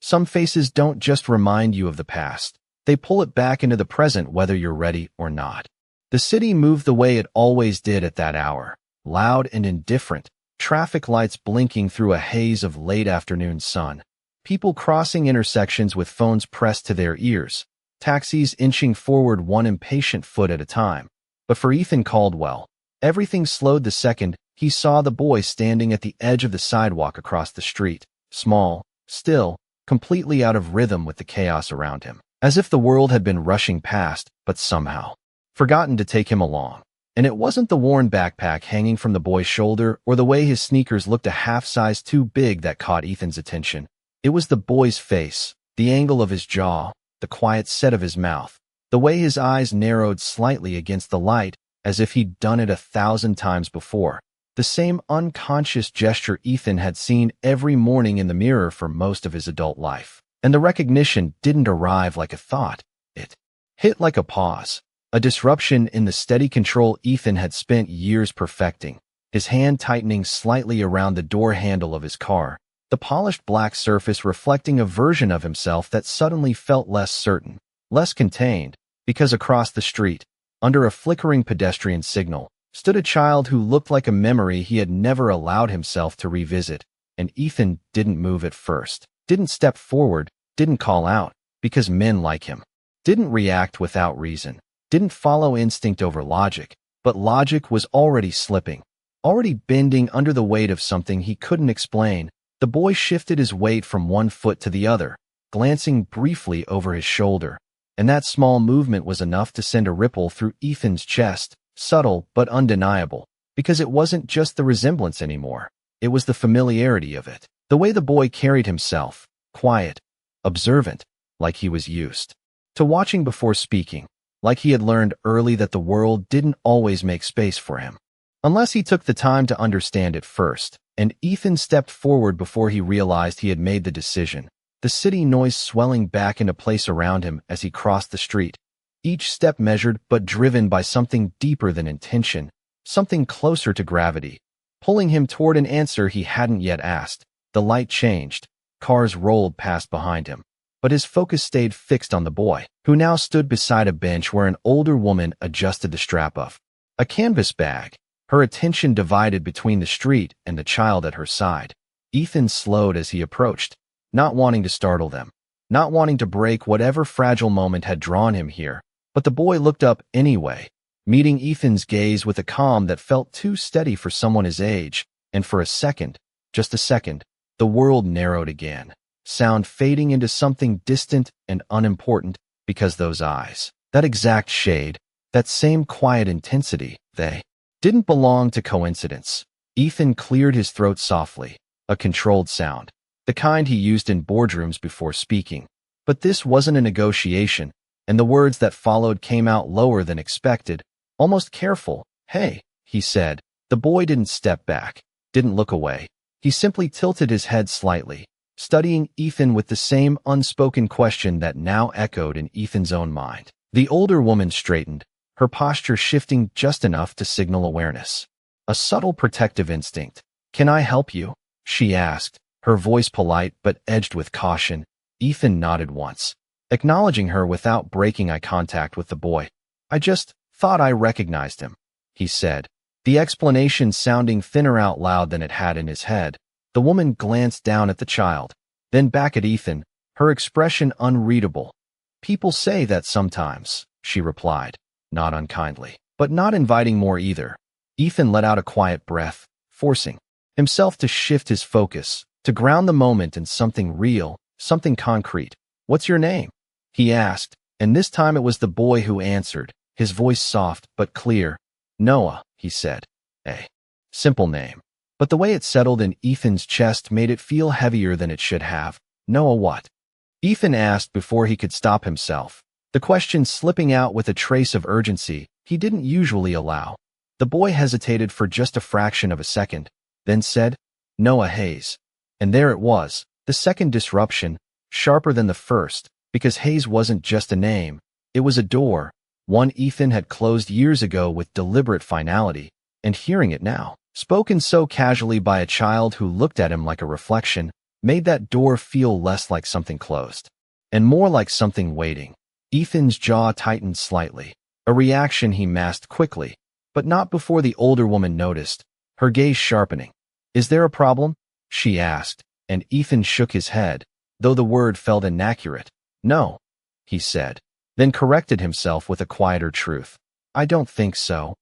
Some faces don't just remind you of the past. They pull it back into the present whether you're ready or not. The city moved the way it always did at that hour, loud and indifferent, traffic lights blinking through a haze of late afternoon sun, people crossing intersections with phones pressed to their ears, taxis inching forward one impatient foot at a time. But for Ethan Caldwell, everything slowed the second he saw the boy standing at the edge of the sidewalk across the street, small, still, completely out of rhythm with the chaos around him, as if the world had been rushing past, but somehow forgotten to take him along. And it wasn't the worn backpack hanging from the boy's shoulder or the way his sneakers looked a half size too big that caught Ethan's attention. It was the boy's face, the angle of his jaw, the quiet set of his mouth, the way his eyes narrowed slightly against the light as if he'd done it 1,000 times before. The same unconscious gesture Ethan had seen every morning in the mirror for most of his adult life. And the recognition didn't arrive like a thought. It hit like a pause, a disruption in the steady control Ethan had spent years perfecting, his hand tightening slightly around the door handle of his car, the polished black surface reflecting a version of himself that suddenly felt less certain, less contained, because across the street, under a flickering pedestrian signal, stood a child who looked like a memory he had never allowed himself to revisit, and Ethan didn't move at first, didn't step forward, didn't call out, because men like him, didn't react without reason, didn't follow instinct over logic, but logic was already slipping, already bending under the weight of something he couldn't explain. The boy shifted his weight from one foot to the other, glancing briefly over his shoulder, and that small movement was enough to send a ripple through Ethan's chest, subtle but undeniable, because it wasn't just the resemblance anymore. It was the familiarity of it, the way the boy carried himself, quiet, observant, like he was used to watching before speaking, like he had learned early that the world didn't always make space for him, unless he took the time to understand it first. And Ethan stepped forward before he realized he had made the decision, the city noise swelling back into place around him as he crossed the street, each step measured but driven by something deeper than intention, something closer to gravity, pulling him toward an answer he hadn't yet asked. The light changed, cars rolled past behind him, but his focus stayed fixed on the boy, who now stood beside a bench where an older woman adjusted the strap of a canvas bag, her attention divided between the street and the child at her side. Ethan slowed as he approached, not wanting to startle them, not wanting to break whatever fragile moment had drawn him here. But the boy looked up anyway, meeting Ethan's gaze with a calm that felt too steady for someone his age, and for a second, just a second, the world narrowed again, sound fading into something distant and unimportant, because those eyes, that exact shade, that same quiet intensity, they didn't belong to coincidence. Ethan cleared his throat softly, a controlled sound, the kind he used in boardrooms before speaking. But this wasn't a negotiation, and the words that followed came out lower than expected, almost careful. "Hey," he said. The boy didn't step back, didn't look away. He simply tilted his head slightly, studying Ethan with the same unspoken question that now echoed in Ethan's own mind. The older woman straightened, her posture shifting just enough to signal awareness. A subtle protective instinct. "Can I help you?" she asked, her voice polite but edged with caution. Ethan nodded once, acknowledging her without breaking eye contact with the boy. "I just thought I recognized him," he said, the explanation sounding thinner out loud than it had in his head. The woman glanced down at the child, then back at Ethan, her expression unreadable. "People say that sometimes," she replied, not unkindly, but not inviting more either. Ethan let out a quiet breath, forcing himself to shift his focus, to ground the moment in something real, something concrete. "What's your name?" he asked, and this time it was the boy who answered, his voice soft but clear. "Noah," he said. A simple name, but the way it settled in Ethan's chest made it feel heavier than it should have. "Noah what?" Ethan asked before he could stop himself, the question slipping out with a trace of urgency he didn't usually allow. The boy hesitated for just a fraction of a second, then said, "Noah Hayes." And there it was, the second disruption, sharper than the first, because Hayes wasn't just a name, it was a door, one Ethan had closed years ago with deliberate finality, and hearing it now, spoken so casually by a child who looked at him like a reflection, made that door feel less like something closed and more like something waiting. Ethan's jaw tightened slightly, a reaction he masked quickly, but not before the older woman noticed, her gaze sharpening. "Is there a problem?" she asked, and Ethan shook his head, though the word felt inaccurate. "No," he said, then corrected himself with a quieter truth. "I don't think so."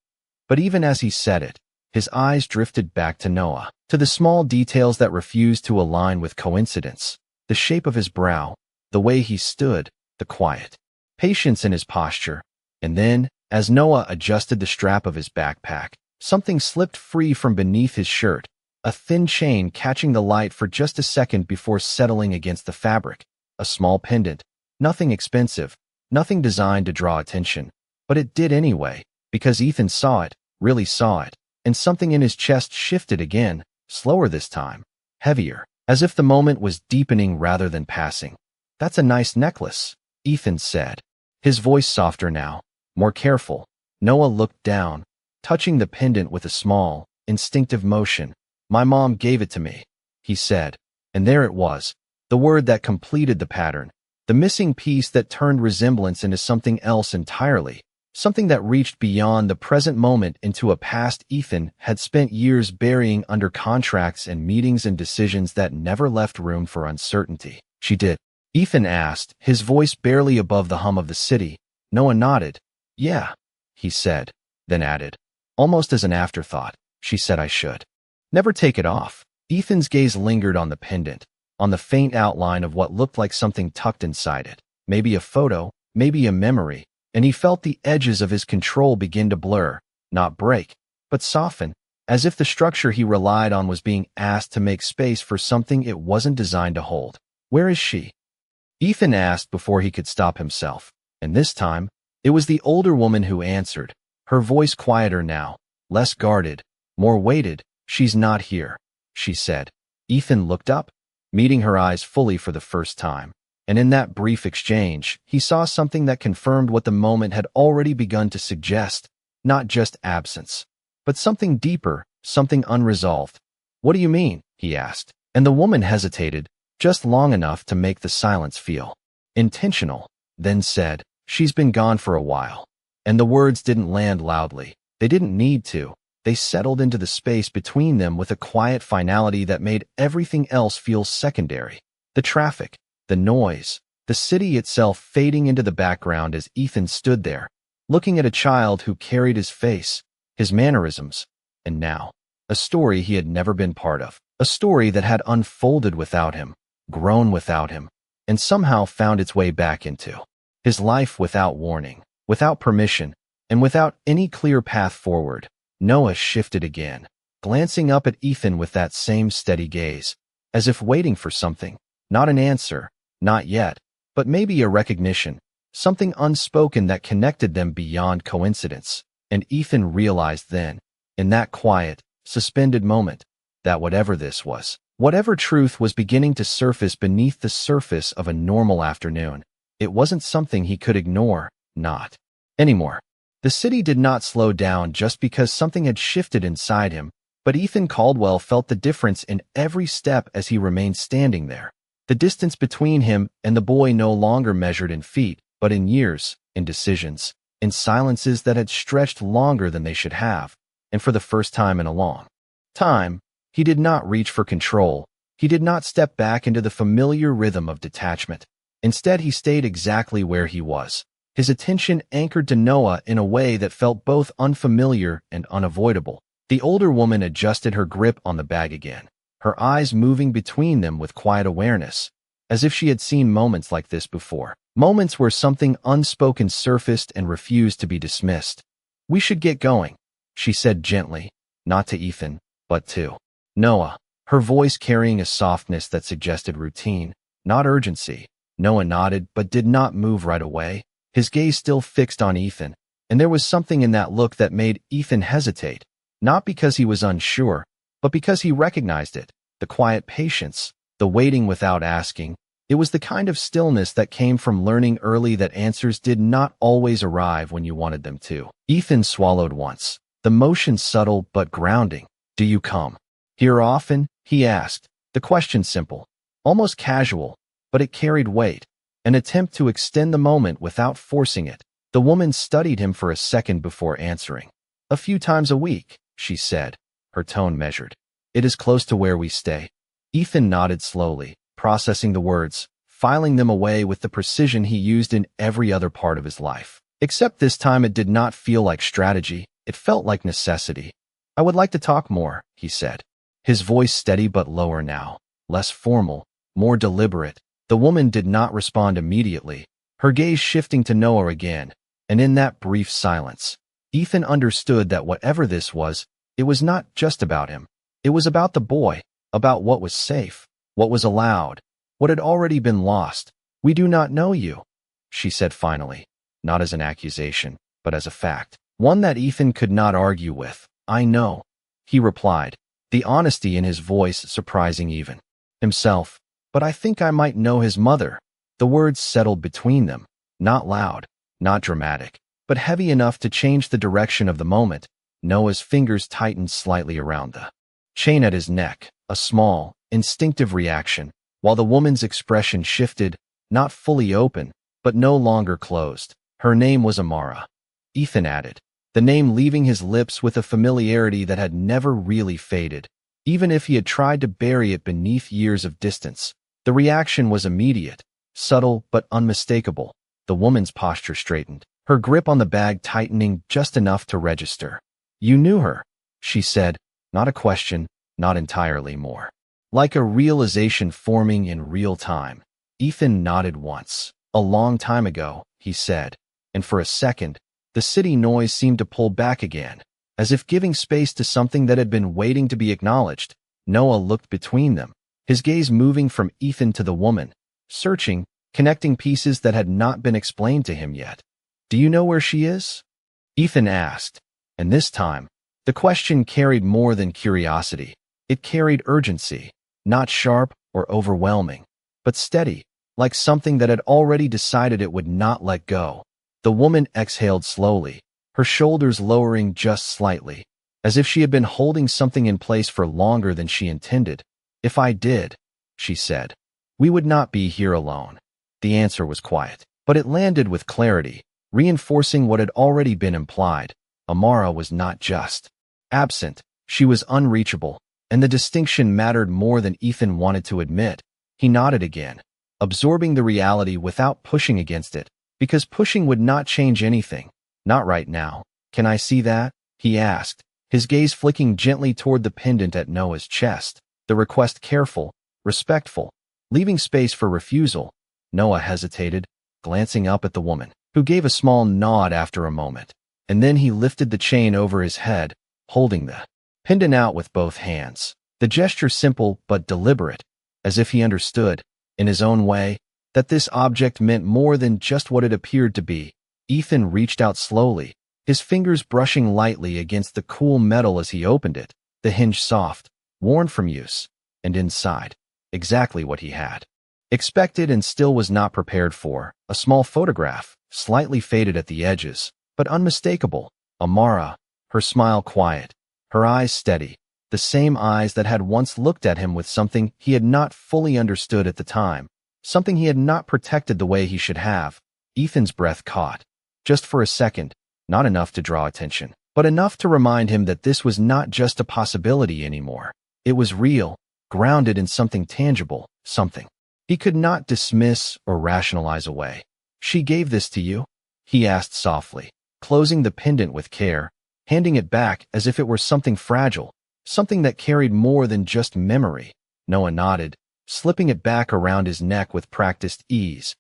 But even as he said it, his eyes drifted back to Noah, to the small details that refused to align with coincidence, the shape of his brow, the way he stood, the quiet patience in his posture. And then, as Noah adjusted the strap of his backpack, something slipped free from beneath his shirt, a thin chain catching the light for just a second before settling against the fabric. A small pendant, nothing expensive, nothing designed to draw attention, but it did anyway, because Ethan saw it, really saw it, and something in his chest shifted again, slower this time, heavier, as if the moment was deepening rather than passing. "That's a nice necklace," Ethan said, his voice softer now, more careful. Noah looked down, touching the pendant with a small, instinctive motion. "My mom gave it to me," he said, and there it was, the word that completed the pattern, the missing piece that turned resemblance into something else entirely, something that reached beyond the present moment into a past Ethan had spent years burying under contracts and meetings and decisions that never left room for uncertainty. "She did?" Ethan asked, his voice barely above the hum of the city. Noah nodded. "Yeah," he said, then added, almost as an afterthought, "She said I should never take it off." Ethan's gaze lingered on the pendant, on the faint outline of what looked like something tucked inside it, maybe a photo, maybe a memory, and he felt the edges of his control begin to blur, not break, but soften, as if the structure he relied on was being asked to make space for something it wasn't designed to hold. "Where is she?" Ethan asked before he could stop himself, and this time, it was the older woman who answered, her voice quieter now, less guarded, more weighted. "She's not here," she said. Ethan looked up, meeting her eyes fully for the first time, and in that brief exchange, he saw something that confirmed what the moment had already begun to suggest, not just absence, but something deeper, something unresolved. "What do you mean?" he asked, and the woman hesitated, just long enough to make the silence feel intentional, then said, "She's been gone for a while." And the words didn't land loudly. They didn't need to. They settled into the space between them with a quiet finality that made everything else feel secondary. The traffic, the noise, the city itself fading into the background as Ethan stood there, looking at a child who carried his face, his mannerisms, and now, a story he had never been part of, a story that had unfolded without him, grown without him, and somehow found its way back into his life without warning, without permission, and without any clear path forward. Noah shifted again, glancing up at Ethan with that same steady gaze, as if waiting for something, not an answer, not yet, but maybe a recognition, something unspoken that connected them beyond coincidence. And Ethan realized then, in that quiet, suspended moment, that whatever this was, whatever truth was beginning to surface beneath the surface of a normal afternoon, it wasn't something he could ignore, not anymore. The city did not slow down just because something had shifted inside him, but Ethan Caldwell felt the difference in every step as he remained standing there. The distance between him and the boy no longer measured in feet, but in years, in decisions, in silences that had stretched longer than they should have, and for the first time in a long time, he did not reach for control. He did not step back into the familiar rhythm of detachment. Instead, he stayed exactly where he was, his attention anchored to Noah in a way that felt both unfamiliar and unavoidable. The older woman adjusted her grip on the bag again, her eyes moving between them with quiet awareness, as if she had seen moments like this before, moments where something unspoken surfaced and refused to be dismissed. "We should get going," she said gently, not to Ethan, but to Noah, her voice carrying a softness that suggested routine, not urgency. Noah nodded but did not move right away, his gaze still fixed on Ethan, and there was something in that look that made Ethan hesitate, not because he was unsure, but because he recognized it, the quiet patience, the waiting without asking. It was the kind of stillness that came from learning early that answers did not always arrive when you wanted them to. Ethan swallowed once, the motion subtle but grounding. "Do you come here often?" he asked, the question simple, almost casual, but it carried weight, an attempt to extend the moment without forcing it. The woman studied him for a second before answering. "A few times a week," she said, her tone measured. "It is close to where we stay." Ethan nodded slowly, processing the words, filing them away with the precision he used in every other part of his life. Except this time it did not feel like strategy, it felt like necessity. "I would like to talk more," he said. His voice steady but lower now, less formal, more deliberate. The woman did not respond immediately, her gaze shifting to Noah again, and in that brief silence, Ethan understood that whatever this was, it was not just about him. It was about the boy, about what was safe, what was allowed, what had already been lost. "We do not know you," she said finally, not as an accusation, but as a fact, one that Ethan could not argue with. "I know," he replied, the honesty in his voice surprising even himself. "But I think I might know his mother." The words settled between them, not loud, not dramatic, but heavy enough to change the direction of the moment. Noah's fingers tightened slightly around the chain at his neck, a small, instinctive reaction, while the woman's expression shifted, not fully open, but no longer closed. "Her name was Amara," Ethan added, the name leaving his lips with a familiarity that had never really faded, even if he had tried to bury it beneath years of distance. The reaction was immediate, subtle but unmistakable. The woman's posture straightened, her grip on the bag tightening just enough to register. "You knew her," she said, not a question, not entirely more. Like a realization forming in real time. Ethan nodded once. "A long time ago," he said, and for a second, the city noise seemed to pull back again, as if giving space to something that had been waiting to be acknowledged. Noah looked between them, his gaze moving from Ethan to the woman, searching, connecting pieces that had not been explained to him yet. "Do you know where she is?" Ethan asked, and this time, the question carried more than curiosity. It carried urgency, not sharp or overwhelming, but steady, like something that had already decided it would not let go. The woman exhaled slowly, her shoulders lowering just slightly, as if she had been holding something in place for longer than she intended. "If I did," she said, "we would not be here alone." The answer was quiet, but it landed with clarity, reinforcing what had already been implied. Amara was not just absent, she was unreachable, and the distinction mattered more than Ethan wanted to admit. He nodded again, absorbing the reality without pushing against it, because pushing would not change anything. "Not right now. Can I see that?" he asked, his gaze flicking gently toward the pendant at Noah's chest, the request careful, respectful, leaving space for refusal. Noah hesitated, glancing up at the woman, who gave a small nod after a moment, and then he lifted the chain over his head, holding the pendant out with both hands, the gesture simple but deliberate, as if he understood, in his own way, that this object meant more than just what it appeared to be. Ethan reached out slowly, his fingers brushing lightly against the cool metal as he opened it, the hinge soft, worn from use, and inside, exactly what he had expected and still was not prepared for, a small photograph, slightly faded at the edges, but unmistakable. Amara, her smile quiet, her eyes steady, the same eyes that had once looked at him with something he had not fully understood at the time, something he had not protected the way he should have. Ethan's breath caught. Just for a second, not enough to draw attention, but enough to remind him that this was not just a possibility anymore. It was real, grounded in something tangible, something he could not dismiss or rationalize away. "She gave this to you?" he asked softly, closing the pendant with care, handing it back as if it were something fragile, something that carried more than just memory. Noah nodded, slipping it back around his neck with practiced ease.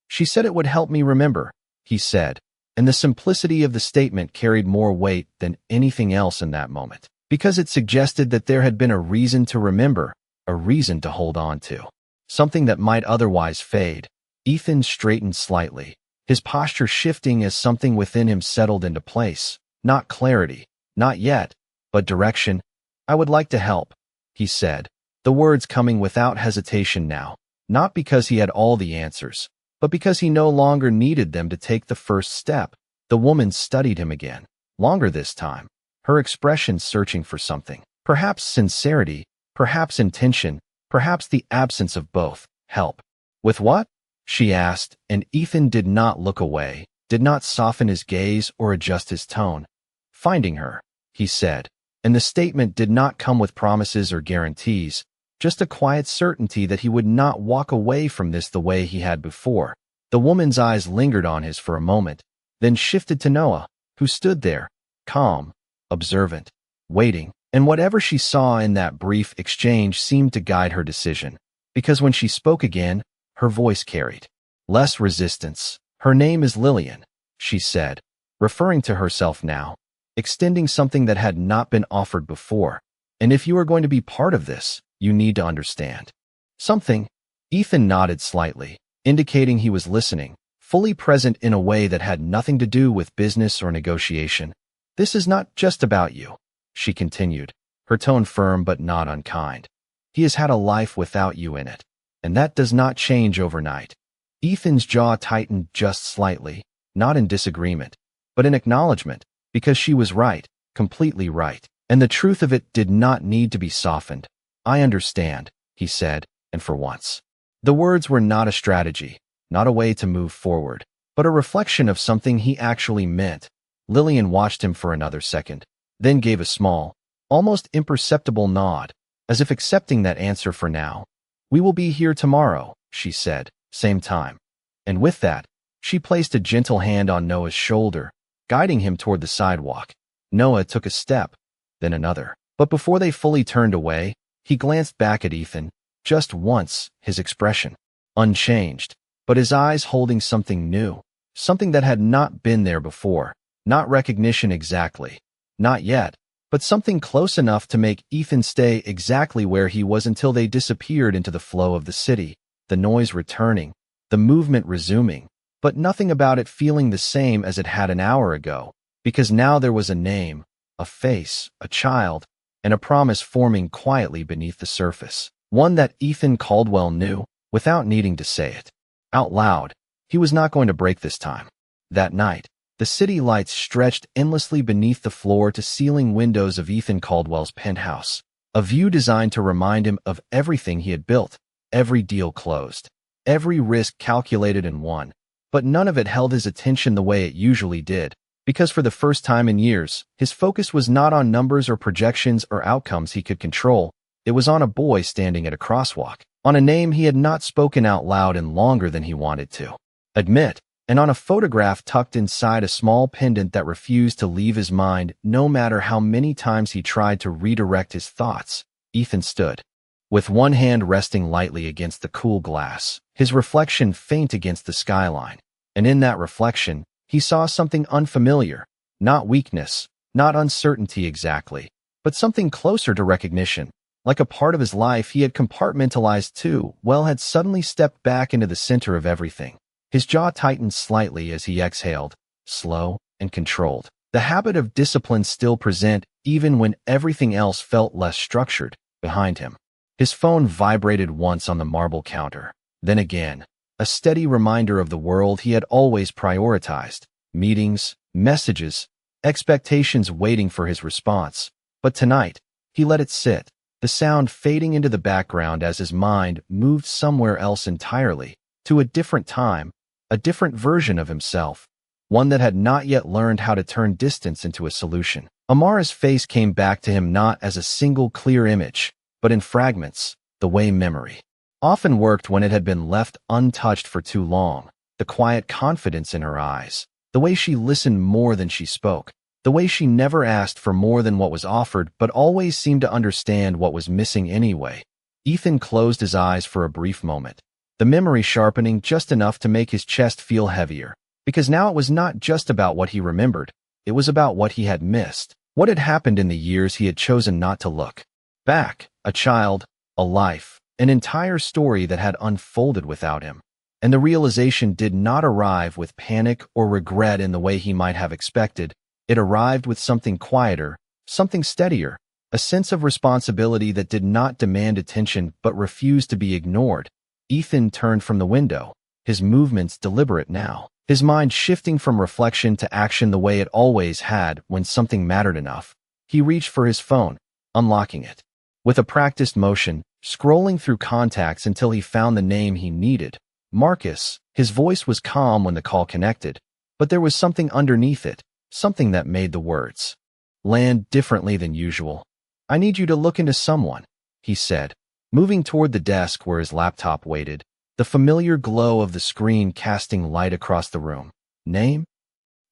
"She said it would help me remember," he said, and the simplicity of the statement carried more weight than anything else in that moment, because it suggested that there had been a reason to remember, a reason to hold on to, something that might otherwise fade. Ethan straightened slightly, his posture shifting as something within him settled into place. Not clarity, not yet, but direction. "I would like to help," he said, the words coming without hesitation now, not because he had all the answers, but because he no longer needed them to take the first step. The woman studied him again, longer this time, her expression searching for something, perhaps sincerity, perhaps intention, Perhaps the absence of both. Help. With what? She asked, and Ethan did not look away, did not soften his gaze or adjust his tone. Finding her, he said, and the statement did not come with promises or guarantees, just a quiet certainty that he would not walk away from this the way he had before. The woman's eyes lingered on his for a moment, then shifted to Noah, who stood there, calm, observant, waiting, and whatever she saw in that brief exchange seemed to guide her decision, because when she spoke again, her voice carried less resistance. Her name is Lillian, she said, referring to herself now, extending something that had not been offered before. And if you are going to be part of this, you need to understand something. Ethan nodded slightly, indicating he was listening, fully present in a way that had nothing to do with business or negotiation. This is not just about you, she continued, her tone firm but not unkind. He has had a life without you in it, and that does not change overnight. Ethan's jaw tightened just slightly, not in disagreement, but in acknowledgement, because she was right, completely right, and the truth of it did not need to be softened. I understand, he said, and for once. The words were not a strategy, not a way to move forward, but a reflection of something he actually meant. Lillian watched him for another second, then gave a small, almost imperceptible nod, as if accepting that answer for now. We will be here tomorrow, she said, same time. And with that, she placed a gentle hand on Noah's shoulder, guiding him toward the sidewalk. Noah took a step, then another. But before they fully turned away, he glanced back at Ethan, just once, his expression unchanged, but his eyes holding something new, something that had not been there before. Not recognition exactly, not yet, but something close enough to make Ethan stay exactly where he was until they disappeared into the flow of the city, the noise returning, the movement resuming, but nothing about it feeling the same as it had an hour ago, because now there was a name, a face, a child, and a promise forming quietly beneath the surface, one that Ethan Caldwell knew, without needing to say it out loud. He was not going to break this time. That night, the city lights stretched endlessly beneath the floor-to-ceiling windows of Ethan Caldwell's penthouse, a view designed to remind him of everything he had built, every deal closed, every risk calculated and won. But none of it held his attention the way it usually did, because for the first time in years, his focus was not on numbers or projections or outcomes he could control. It was on a boy standing at a crosswalk, on a name he had not spoken out loud in longer than he wanted to admit, and on a photograph tucked inside a small pendant that refused to leave his mind no matter how many times he tried to redirect his thoughts. Ethan stood, with one hand resting lightly against the cool glass, his reflection faint against the skyline, and in that reflection, he saw something unfamiliar, not weakness, not uncertainty exactly, but something closer to recognition, like a part of his life he had compartmentalized too well had suddenly stepped back into the center of everything. His jaw tightened slightly as he exhaled, slow and controlled. The habit of discipline still present even when everything else felt less structured behind him. His phone vibrated once on the marble counter, then again, a steady reminder of the world he had always prioritized, meetings, messages, expectations waiting for his response. But tonight, he let it sit, the sound fading into the background as his mind moved somewhere else entirely, to a different time, a different version of himself, one that had not yet learned how to turn distance into a solution. Amara's face came back to him not as a single clear image, but in fragments, the way memory often worked when it had been left untouched for too long. The quiet confidence in her eyes, the way she listened more than she spoke, the way she never asked for more than what was offered but always seemed to understand what was missing anyway. Ethan closed his eyes for a brief moment, the memory sharpening just enough to make his chest feel heavier, because now it was not just about what he remembered, it was about what he had missed, what had happened in the years he had chosen not to look back, a child, a life, an entire story that had unfolded without him. And the realization did not arrive with panic or regret in the way he might have expected. It arrived with something quieter, something steadier, a sense of responsibility that did not demand attention but refused to be ignored. Ethan turned from the window, his movements deliberate now, his mind shifting from reflection to action the way it always had when something mattered enough. He reached for his phone, unlocking it. With a practiced motion, scrolling through contacts until he found the name he needed. Marcus. His voice was calm when the call connected, but there was something underneath it, something that made the words land differently than usual. I need you to look into someone, he said, moving toward the desk where his laptop waited, the familiar glow of the screen casting light across the room. Name?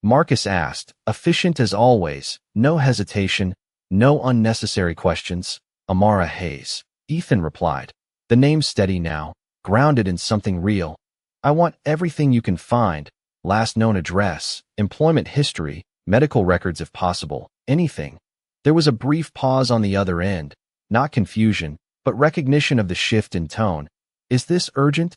Marcus asked, efficient as always, no hesitation, no unnecessary questions. Amara Hayes. Ethan replied. The name's steady now, grounded in something real. I want everything you can find, last known address, employment history, medical records if possible, anything. There was a brief pause on the other end, not confusion, but recognition of the shift in tone. Is this urgent?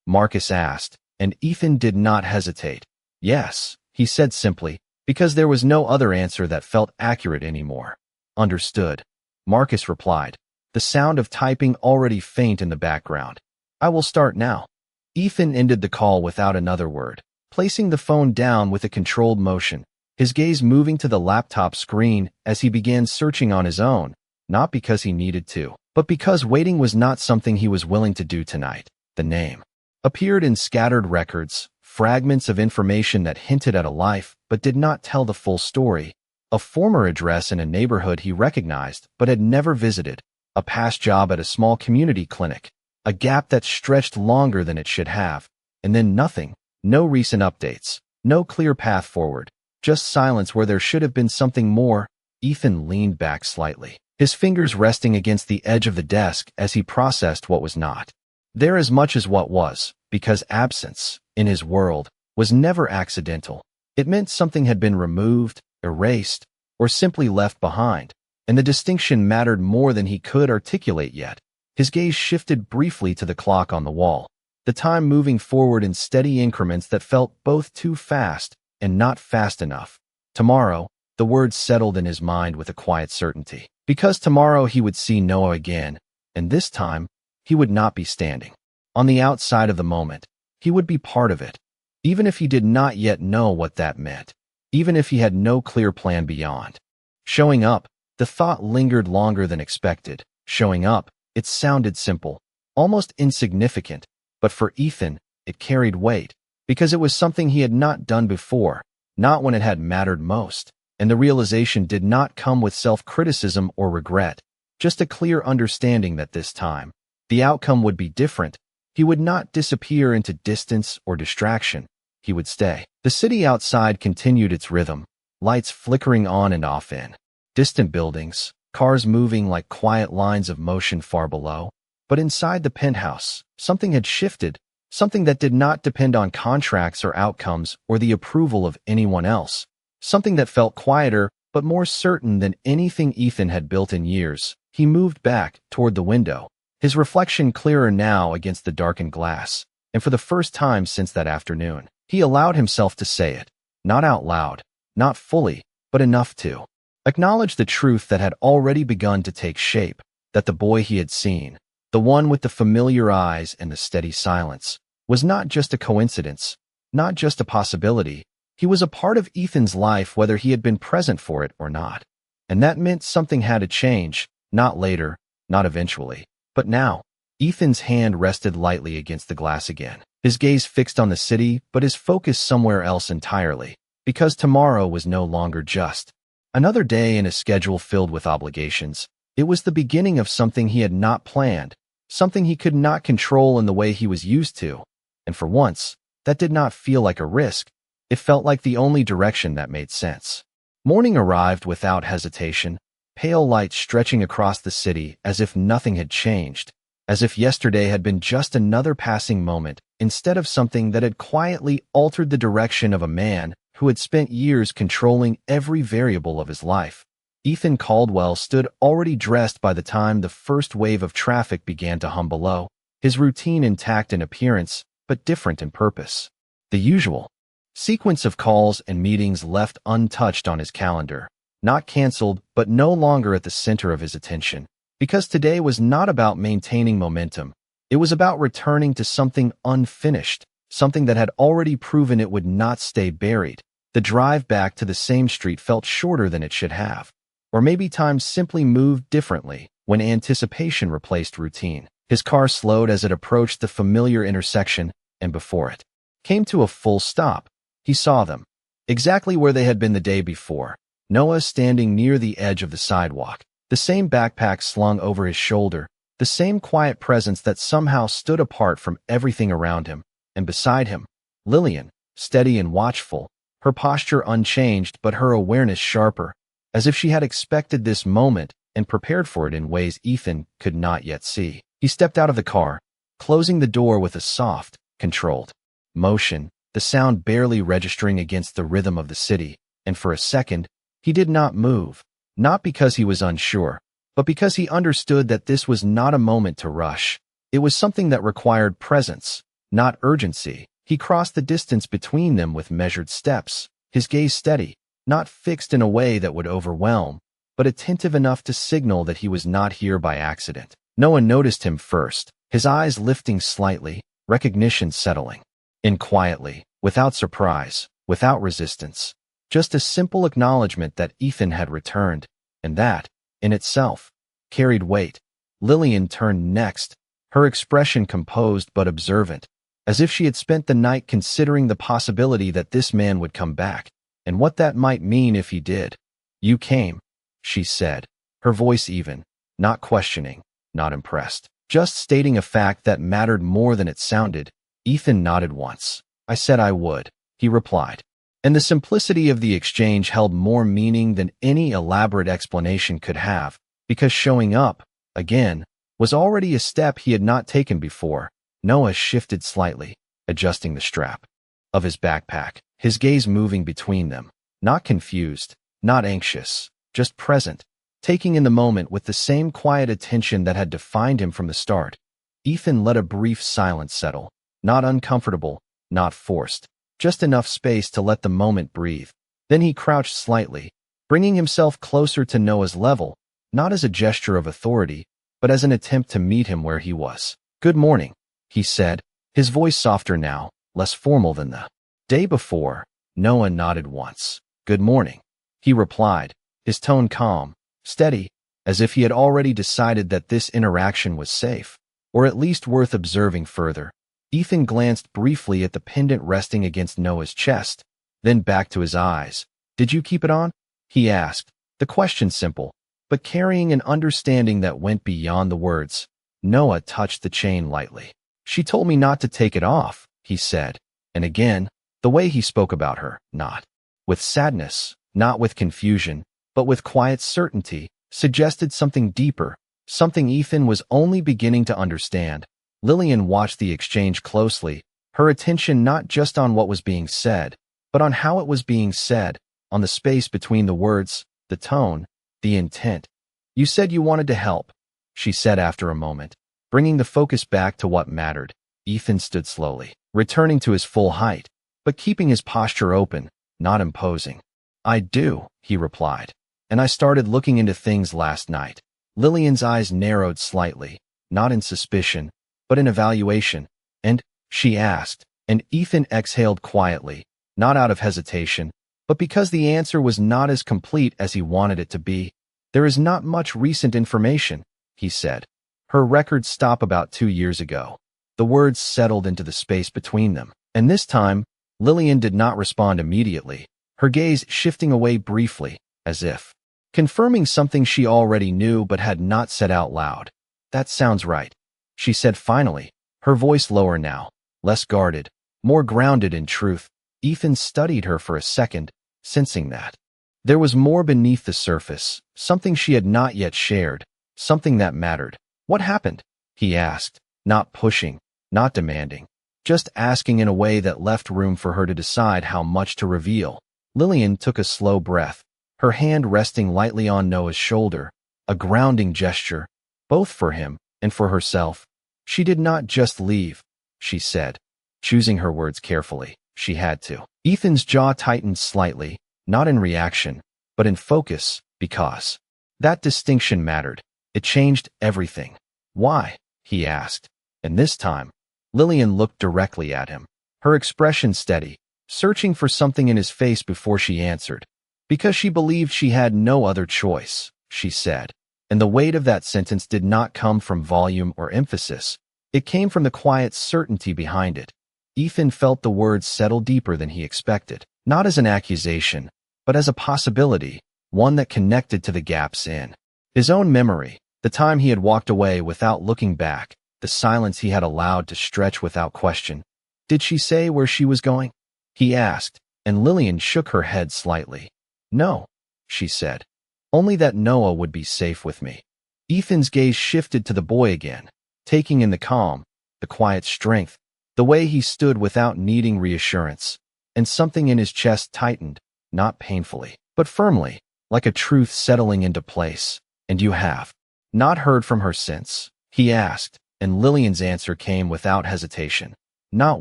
Marcus asked, and Ethan did not hesitate. Yes, he said simply, because there was no other answer that felt accurate anymore. Understood. Marcus replied, the sound of typing already faint in the background. I will start now. Ethan ended the call without another word, placing the phone down with a controlled motion, his gaze moving to the laptop screen as he began searching on his own, not because he needed to, but because waiting was not something he was willing to do tonight. The name appeared in scattered records, fragments of information that hinted at a life but did not tell the full story, a former address in a neighborhood he recognized but had never visited, a past job at a small community clinic, a gap that stretched longer than it should have, and then nothing, no recent updates, no clear path forward, just silence where there should have been something more. Ethan leaned back slightly, his fingers resting against the edge of the desk as he processed what was not there as much as what was, because absence, in his world, was never accidental. It meant something had been removed, erased, or simply left behind, and the distinction mattered more than he could articulate yet. His gaze shifted briefly to the clock on the wall, the time moving forward in steady increments that felt both too fast and not fast enough. Tomorrow, the words settled in his mind with a quiet certainty. Because tomorrow he would see Noah again, and this time, he would not be standing on the outside of the moment. He would be part of it, even if he did not yet know what that meant, even if he had no clear plan beyond. Showing up, the thought lingered longer than expected. Showing up, it sounded simple, almost insignificant, but for Ethan, it carried weight, because it was something he had not done before, not when it had mattered most, and the realization did not come with self-criticism or regret, just a clear understanding that this time, the outcome would be different. He would not disappear into distance or distraction. He would stay. The city outside continued its rhythm, lights flickering on and off in distant buildings, cars moving like quiet lines of motion far below. But inside the penthouse, something had shifted, something that did not depend on contracts or outcomes or the approval of anyone else, something that felt quieter but more certain than anything Ethan had built in years. He moved back toward the window, his reflection clearer now against the darkened glass, and for the first time since that afternoon, he allowed himself to say it, not out loud, not fully, but enough to acknowledge the truth that had already begun to take shape, that the boy he had seen, the one with the familiar eyes and the steady silence, was not just a coincidence, not just a possibility. He was a part of Ethan's life whether he had been present for it or not. And that meant something had to change, not later, not eventually, but now. Ethan's hand rested lightly against the glass again, his gaze fixed on the city, but his focus somewhere else entirely, because tomorrow was no longer just another day in a schedule filled with obligations. It was the beginning of something he had not planned, something he could not control in the way he was used to. And for once, that did not feel like a risk. It felt like the only direction that made sense. Morning arrived without hesitation, pale light stretching across the city as if nothing had changed, as if yesterday had been just another passing moment instead of something that had quietly altered the direction of a man who had spent years controlling every variable of his life. Ethan Caldwell stood already dressed by the time the first wave of traffic began to hum below, his routine intact in appearance, but different in purpose. The usual sequence of calls and meetings left untouched on his calendar, not canceled, but no longer at the center of his attention. Because today was not about maintaining momentum. It was about returning to something unfinished, something that had already proven it would not stay buried. The drive back to the same street felt shorter than it should have. Or maybe time simply moved differently when anticipation replaced routine. His car slowed as it approached the familiar intersection, and before it came to a full stop, he saw them, exactly where they had been the day before. Noah standing near the edge of the sidewalk, the same backpack slung over his shoulder, the same quiet presence that somehow stood apart from everything around him, and beside him, Lillian, steady and watchful, her posture unchanged but her awareness sharper, as if she had expected this moment and prepared for it in ways Ethan could not yet see. He stepped out of the car, closing the door with a soft, controlled motion, the sound barely registering against the rhythm of the city, and for a second, he did not move, not because he was unsure, but because he understood that this was not a moment to rush. It was something that required presence, not urgency. He crossed the distance between them with measured steps, his gaze steady, not fixed in a way that would overwhelm, but attentive enough to signal that he was not here by accident. No one noticed him first, his eyes lifting slightly, recognition settling in quietly, without surprise, without resistance. Just a simple acknowledgement that Ethan had returned, and that, in itself, carried weight. Lillian turned next, her expression composed but observant, as if she had spent the night considering the possibility that this man would come back, and what that might mean if he did. "You came," she said, her voice even, not questioning, not impressed, just stating a fact that mattered more than it sounded. Ethan nodded once. "I said I would," he replied. And the simplicity of the exchange held more meaning than any elaborate explanation could have, because showing up, again, was already a step he had not taken before. Noah shifted slightly, adjusting the strap of his backpack, his gaze moving between them, not confused, not anxious, just present, taking in the moment with the same quiet attention that had defined him from the start. Ethan let a brief silence settle, not uncomfortable, not forced, just enough space to let the moment breathe. Then he crouched slightly, bringing himself closer to Noah's level, not as a gesture of authority, but as an attempt to meet him where he was. "Good morning," he said, his voice softer now, less formal than the day before. Noah nodded once. "Good morning," he replied, his tone calm, steady, as if he had already decided that this interaction was safe, or at least worth observing further. Ethan glanced briefly at the pendant resting against Noah's chest, then back to his eyes. "Did you keep it on?" he asked, the question simple, but carrying an understanding that went beyond the words. Noah touched the chain lightly. "She told me not to take it off," he said, and again, the way he spoke about her, not with sadness, not with confusion, but with quiet certainty, suggested something deeper, something Ethan was only beginning to understand. Lillian watched the exchange closely, her attention not just on what was being said, but on how it was being said, on the space between the words, the tone, the intent. "You said you wanted to help," she said after a moment, bringing the focus back to what mattered. Ethan stood slowly, returning to his full height, but keeping his posture open, not imposing. "I do," he replied, "and I started looking into things last night." Lillian's eyes narrowed slightly, not in suspicion, but in evaluation. "And?" she asked, and Ethan exhaled quietly, not out of hesitation, but because the answer was not as complete as he wanted it to be. "There is not much recent information," he said. "Her records stop about 2 years ago." The words settled into the space between them, and this time, Lillian did not respond immediately, her gaze shifting away briefly, as if confirming something she already knew but had not said out loud. "That sounds right," she said finally, her voice lower now, less guarded, more grounded in truth. Ethan studied her for a second, sensing that there was more beneath the surface, something she had not yet shared, something that mattered. "What happened?" he asked, not pushing, not demanding, just asking in a way that left room for her to decide how much to reveal. Lillian took a slow breath, her hand resting lightly on Noah's shoulder, a grounding gesture, both for him and for herself. "She did not just leave," she said, choosing her words carefully. "She had to." Ethan's jaw tightened slightly, not in reaction, but in focus, because that distinction mattered. It changed everything. "Why?" he asked, and this time, Lillian looked directly at him, her expression steady, searching for something in his face before she answered. Because she believed she had no other choice, she said. And the weight of that sentence did not come from volume or emphasis. It came from the quiet certainty behind it. Ethan felt the words settle deeper than he expected, not as an accusation, but as a possibility, one that connected to the gaps in his own memory, the time he had walked away without looking back, the silence he had allowed to stretch without question. Did she say where she was going? He asked, and Lillian shook her head slightly. No, she said. Only that Noah would be safe with me. Ethan's gaze shifted to the boy again, taking in the calm, the quiet strength, the way he stood without needing reassurance, and something in his chest tightened, not painfully, but firmly, like a truth settling into place. And you have not heard from her since? He asked, and Lillian's answer came without hesitation. Not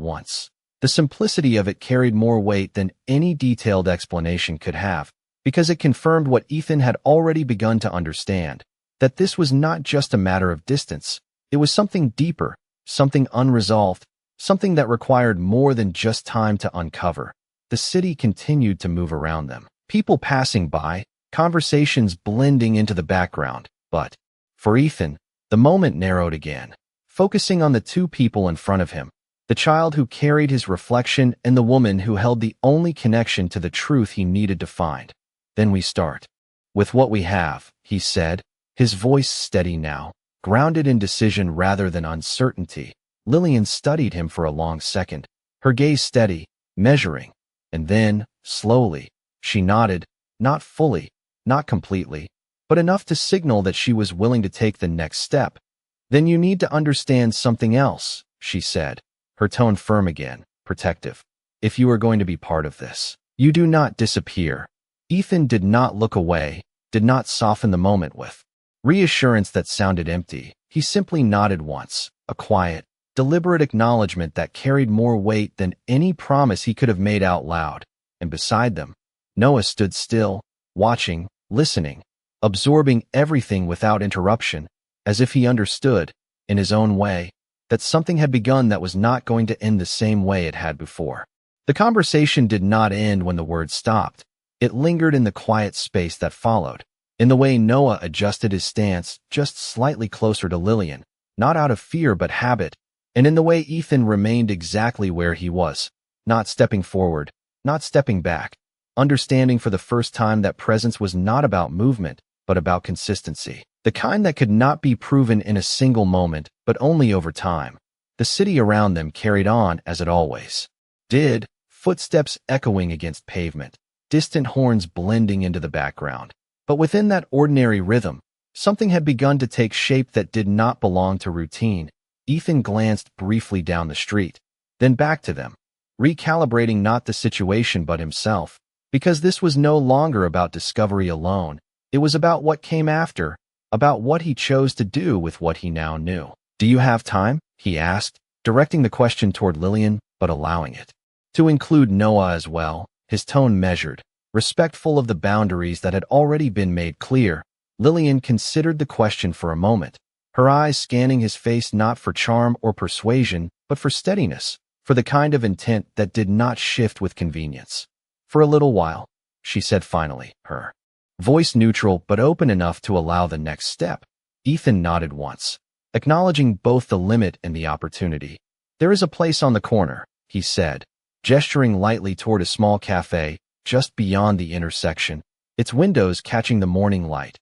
once. The simplicity of it carried more weight than any detailed explanation could have, because it confirmed what Ethan had already begun to understand, that this was not just a matter of distance. It was something deeper, something unresolved, something that required more than just time to uncover. The city continued to move around them. People passing by, conversations blending into the background, but for Ethan, the moment narrowed again, focusing on the two people in front of him, the child who carried his reflection and the woman who held the only connection to the truth he needed to find. Then we start with what we have, he said, his voice steady now, grounded in decision rather than uncertainty. Lillian studied him for a long second, her gaze steady, measuring, and then, slowly, she nodded, not fully, not completely, but enough to signal that she was willing to take the next step. Then you need to understand something else, she said, her tone firm again, protective. If you are going to be part of this, you do not disappear. Ethan did not look away, did not soften the moment with reassurance that sounded empty. He simply nodded once, a quiet, deliberate acknowledgement that carried more weight than any promise he could have made out loud. And beside them, Noah stood still, watching, listening, absorbing everything without interruption, as if he understood, in his own way, that something had begun that was not going to end the same way it had before. The conversation did not end when the words stopped. It lingered in the quiet space that followed, in the way Noah adjusted his stance just slightly closer to Lillian, not out of fear but habit, and in the way Ethan remained exactly where he was, not stepping forward, not stepping back, understanding for the first time that presence was not about movement, but about consistency, the kind that could not be proven in a single moment, but only over time. The city around them carried on as it always did, footsteps echoing against pavement, distant horns blending into the background. But within that ordinary rhythm, something had begun to take shape that did not belong to routine. Ethan glanced briefly down the street, then back to them, recalibrating not the situation but himself, because this was no longer about discovery alone. It was about what came after, about what he chose to do with what he now knew. Do you have time? He asked, directing the question toward Lillian, but allowing it to include Noah as well, his tone measured, respectful of the boundaries that had already been made clear. Lillian considered the question for a moment, her eyes scanning his face not for charm or persuasion, but for steadiness, for the kind of intent that did not shift with convenience. For a little while, she said finally, her voice neutral but open enough to allow the next step. Ethan nodded once, acknowledging both the limit and the opportunity. There is a place on the corner, he said, gesturing lightly toward a small cafe just beyond the intersection, its windows catching the morning light.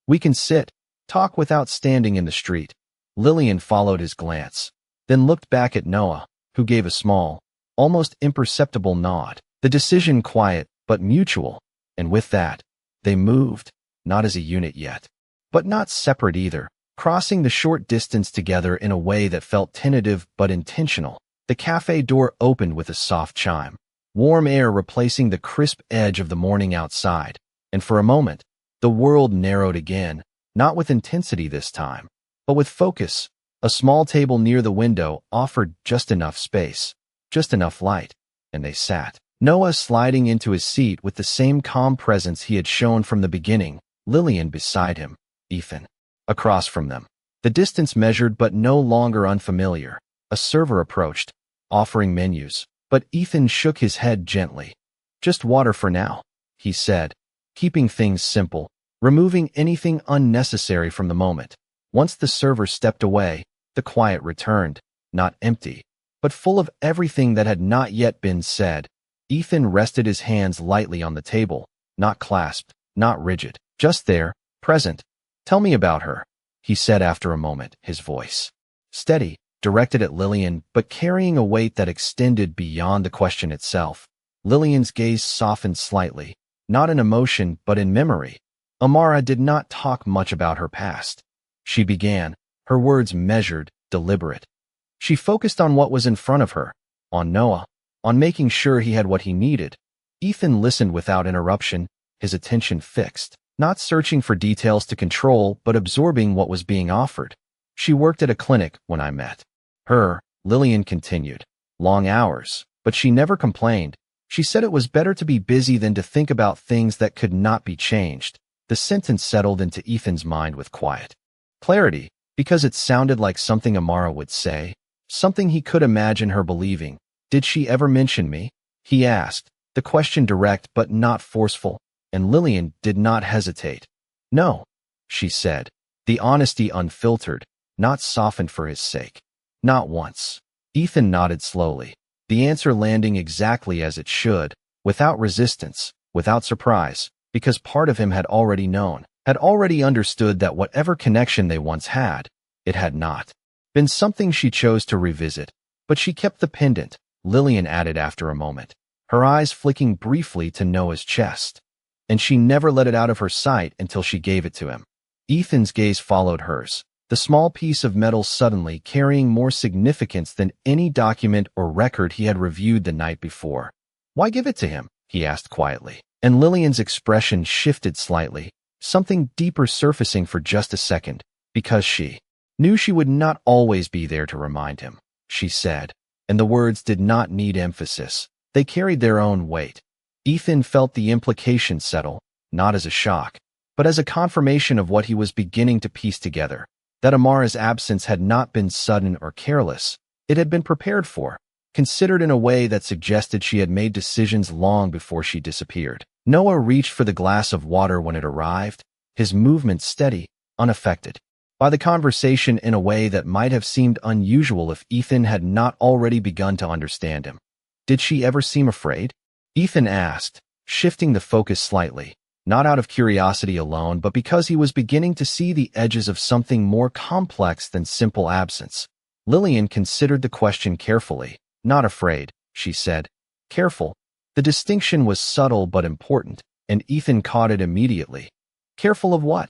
We can sit, talk without standing in the street. Lillian followed his glance, then looked back at Noah, who gave a small, almost imperceptible nod. The decision quiet but mutual, and with that, they moved, not as a unit yet, but not separate either, crossing the short distance together in a way that felt tentative but intentional. The cafe door opened with a soft chime, warm air replacing the crisp edge of the morning outside, and for a moment, the world narrowed again, not with intensity this time, but with focus. A small table near the window offered just enough space, just enough light, and they sat. Noah sliding into his seat with the same calm presence he had shown from the beginning, Lillian beside him, Ethan across from them. The distance measured but no longer unfamiliar. A server approached, offering menus, but Ethan shook his head gently. Just water for now, he said, keeping things simple, removing anything unnecessary from the moment. Once the server stepped away, the quiet returned, not empty, but full of everything that had not yet been said. Ethan rested his hands lightly on the table, not clasped, not rigid, just there, present. "Tell me about her," he said after a moment, his voice steady, directed at Lillian, but carrying a weight that extended beyond the question itself. Lillian's gaze softened slightly, not in emotion but in memory. Amara did not talk much about her past. She began, her words measured, deliberate. She focused on what was in front of her, on Noah, on making sure he had what he needed. Ethan listened without interruption, his attention fixed, not searching for details to control but absorbing what was being offered. "She worked at a clinic when I met her," Lillian continued. "Long hours, but she never complained. She said it was better to be busy than to think about things that could not be changed." The sentence settled into Ethan's mind with quiet clarity, because it sounded like something Amara would say, something he could imagine her believing. "Did she ever mention me?" he asked, the question direct but not forceful, and Lillian did not hesitate. "No," she said, the honesty unfiltered, not softened for his sake. "Not once." Ethan nodded slowly, the answer landing exactly as it should, without resistance, without surprise, because part of him had already known, had already understood that whatever connection they once had, it had not been something she chose to revisit. "But she kept the pendant," Lillian added after a moment, her eyes flicking briefly to Noah's chest. "And she never let it out of her sight until she gave it to him." Ethan's gaze followed hers, the small piece of metal suddenly carrying more significance than any document or record he had reviewed the night before. "Why give it to him?" he asked quietly, and Lillian's expression shifted slightly, something deeper surfacing for just a second. "Because she knew she would not always be there to remind him," she said, and the words did not need emphasis. They carried their own weight. Ethan felt the implication settle, not as a shock, but as a confirmation of what he was beginning to piece together, that Amara's absence had not been sudden or careless. It had been prepared for, considered in a way that suggested she had made decisions long before she disappeared. Noah reached for the glass of water when it arrived, his movements steady, unaffected by the conversation in a way that might have seemed unusual if Ethan had not already begun to understand him. "Did she ever seem afraid?" Ethan asked, shifting the focus slightly, not out of curiosity alone but because he was beginning to see the edges of something more complex than simple absence. Lillian considered the question carefully. "Not afraid," she said. "Careful." The distinction was subtle but important, and Ethan caught it immediately. "Careful of what?"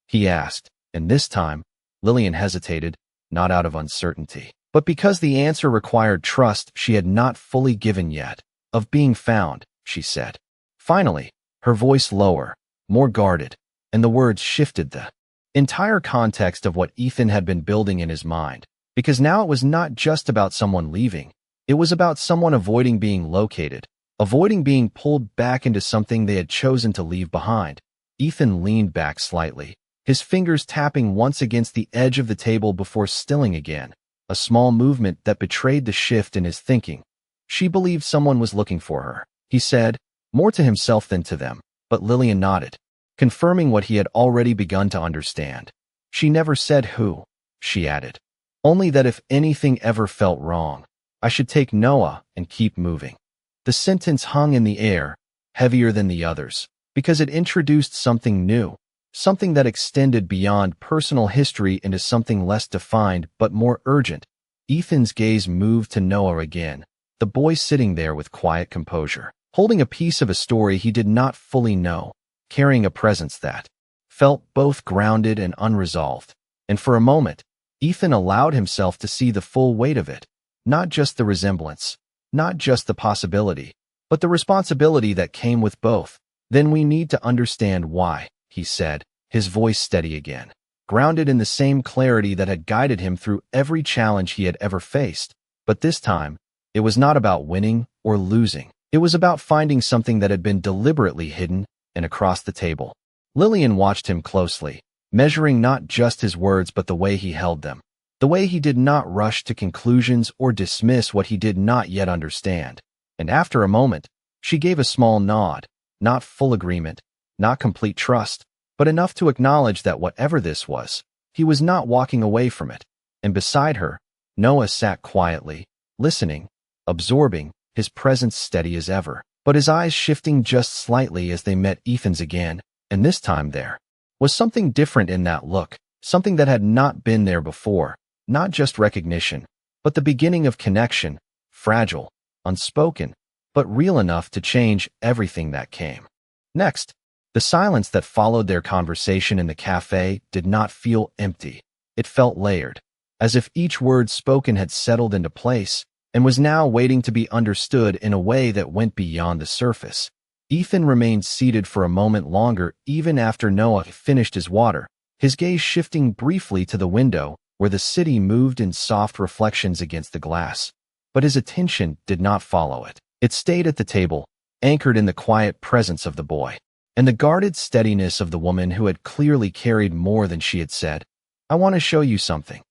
he asked, and this time, Lillian hesitated, not out of uncertainty, but because the answer required trust she had not fully given yet. "Of being found," she said. Finally, her voice lower, more guarded, and the words shifted the entire context of what Ethan had been building in his mind, because now it was not just about someone leaving, it was about someone avoiding being located, avoiding being pulled back into something they had chosen to leave behind. Ethan leaned back slightly, his fingers tapping once against the edge of the table before stilling again, a small movement that betrayed the shift in his thinking. "She believed someone was looking for her," he said, more to himself than to them, but Lillian nodded, confirming what he had already begun to understand. "She never said who," she added. "Only that if anything ever felt wrong, I should take Noah and keep moving." The sentence hung in the air, heavier than the others, because it introduced something new, something that extended beyond personal history into something less defined but more urgent. Ethan's gaze moved to Noah again, the boy sitting there with quiet composure, holding a piece of a story he did not fully know, carrying a presence that felt both grounded and unresolved. And for a moment, Ethan allowed himself to see the full weight of it, not just the resemblance, not just the possibility, but the responsibility that came with both. "Then we need to understand why," he said, his voice steady again, grounded in the same clarity that had guided him through every challenge he had ever faced. But this time, it was not about winning or losing. It was about finding something that had been deliberately hidden and across the table. Lillian watched him closely, measuring not just his words but the way he held them, the way he did not rush to conclusions or dismiss what he did not yet understand. And after a moment, she gave a small nod, not full agreement, not complete trust, but enough to acknowledge that whatever this was, he was not walking away from it. And beside her, Noah sat quietly, listening, absorbing, his presence steady as ever, but his eyes shifting just slightly as they met Ethan's again, and this time there was something different in that look, something that had not been there before, not just recognition, but the beginning of connection, fragile, unspoken, but real enough to change everything that came. Next, the silence that followed their conversation in the cafe did not feel empty. It felt layered, as if each word spoken had settled into place and was now waiting to be understood in a way that went beyond the surface. Ethan remained seated for a moment longer even after Noah finished his water, his gaze shifting briefly to the window where the city moved in soft reflections against the glass. But his attention did not follow it. It stayed at the table, anchored in the quiet presence of the boy, and the guarded steadiness of the woman who had clearly carried more than she had said. "I want to show you something,"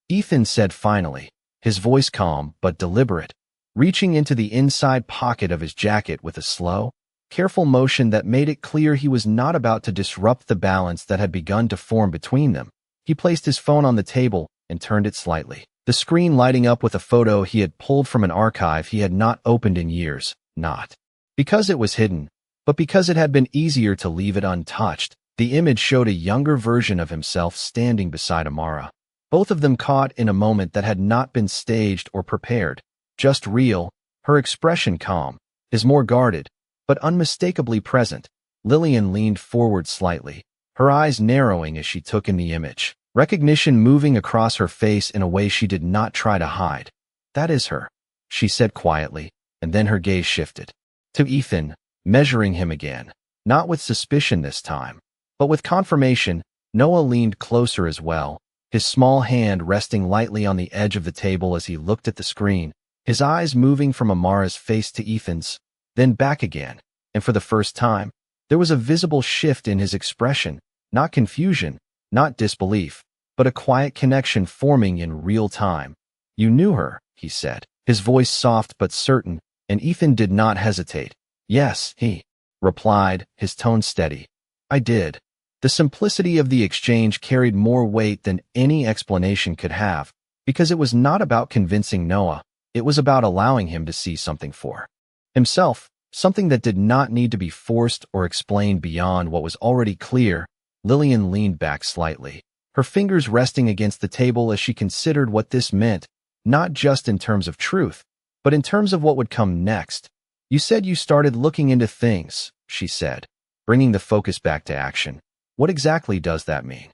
Ethan said finally, his voice calm but deliberate, reaching into the inside pocket of his jacket with a slow, careful motion that made it clear he was not about to disrupt the balance that had begun to form between them. He placed his phone on the table and turned it slightly, the screen lighting up with a photo he had pulled from an archive he had not opened in years, not because it was hidden, but because it had been easier to leave it untouched. The image showed a younger version of himself standing beside Amara, both of them caught in a moment that had not been staged or prepared, just real, her expression calm, his more guarded, but unmistakably present. Lillian leaned forward slightly, her eyes narrowing as she took in the image, recognition moving across her face in a way she did not try to hide. "That is her," she said quietly, and then her gaze shifted to Ethan, measuring him again, not with suspicion this time, but with confirmation. Noah leaned closer as well, his small hand resting lightly on the edge of the table as he looked at the screen, his eyes moving from Amara's face to Ethan's, then back again, and for the first time, there was a visible shift in his expression, not confusion, not disbelief, but a quiet connection forming in real time. "You knew her," he said, his voice soft but certain, and Ethan did not hesitate. "Yes," he replied, his tone steady. "I did." The simplicity of the exchange carried more weight than any explanation could have, because it was not about convincing Noah, it was about allowing him to see something for himself, something that did not need to be forced or explained beyond what was already clear. Lillian leaned back slightly, her fingers resting against the table as she considered what this meant, not just in terms of truth, but in terms of what would come next. "You said you started looking into things," she said, bringing the focus back to action. "What exactly does that mean?"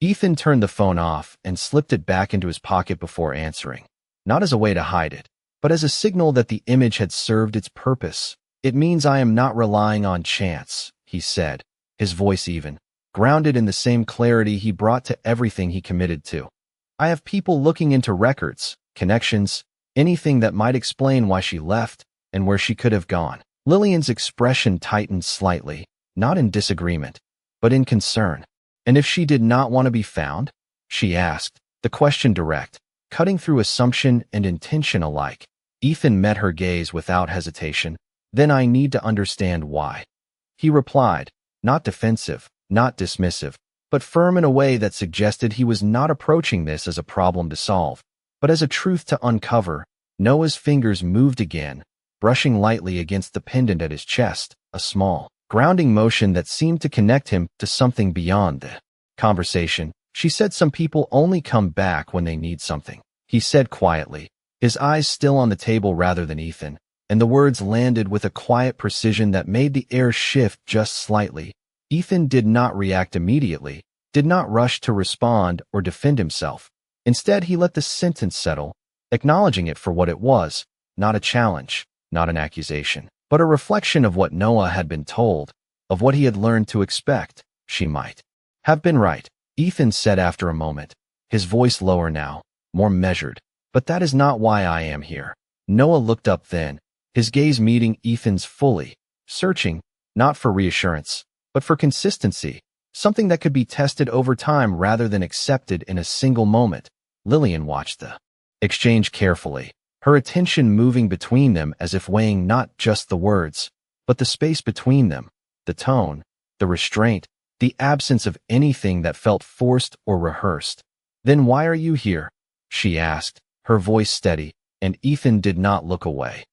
Ethan turned the phone off and slipped it back into his pocket before answering, not as a way to hide it, but as a signal that the image had served its purpose. "It means I am not relying on chance," he said, his voice even, grounded in the same clarity he brought to everything he committed to. "I have people looking into records, connections, anything that might explain why she left and where she could have gone." Lillian's expression tightened slightly, not in disagreement, but in concern. "And if she did not want to be found?" she asked, the question direct, cutting through assumption and intention alike. Ethan met her gaze without hesitation. "Then I need to understand why," he replied, not defensive, not dismissive, but firm in a way that suggested he was not approaching this as a problem to solve, but as a truth to uncover. Noah's fingers moved again, brushing lightly against the pendant at his chest, a small, grounding motion that seemed to connect him to something beyond the conversation. "She said some people only come back when they need something," he said quietly, his eyes still on the table rather than Ethan, and the words landed with a quiet precision that made the air shift just slightly. Ethan did not react immediately, did not rush to respond or defend himself. Instead, he let the sentence settle, acknowledging it for what it was, not a challenge, not an accusation, but a reflection of what Noah had been told, of what he had learned to expect. "She might have been right," Ethan said after a moment, his voice lower now, more measured. "But that is not why I am here." Noah looked up then, his gaze meeting Ethan's fully, searching, not for reassurance, but for consistency, something that could be tested over time rather than accepted in a single moment. Lillian watched the exchange carefully, her attention moving between them as if weighing not just the words, but the space between them, the tone, the restraint, the absence of anything that felt forced or rehearsed. "Then why are you here?" she asked, her voice steady, and Ethan did not look away.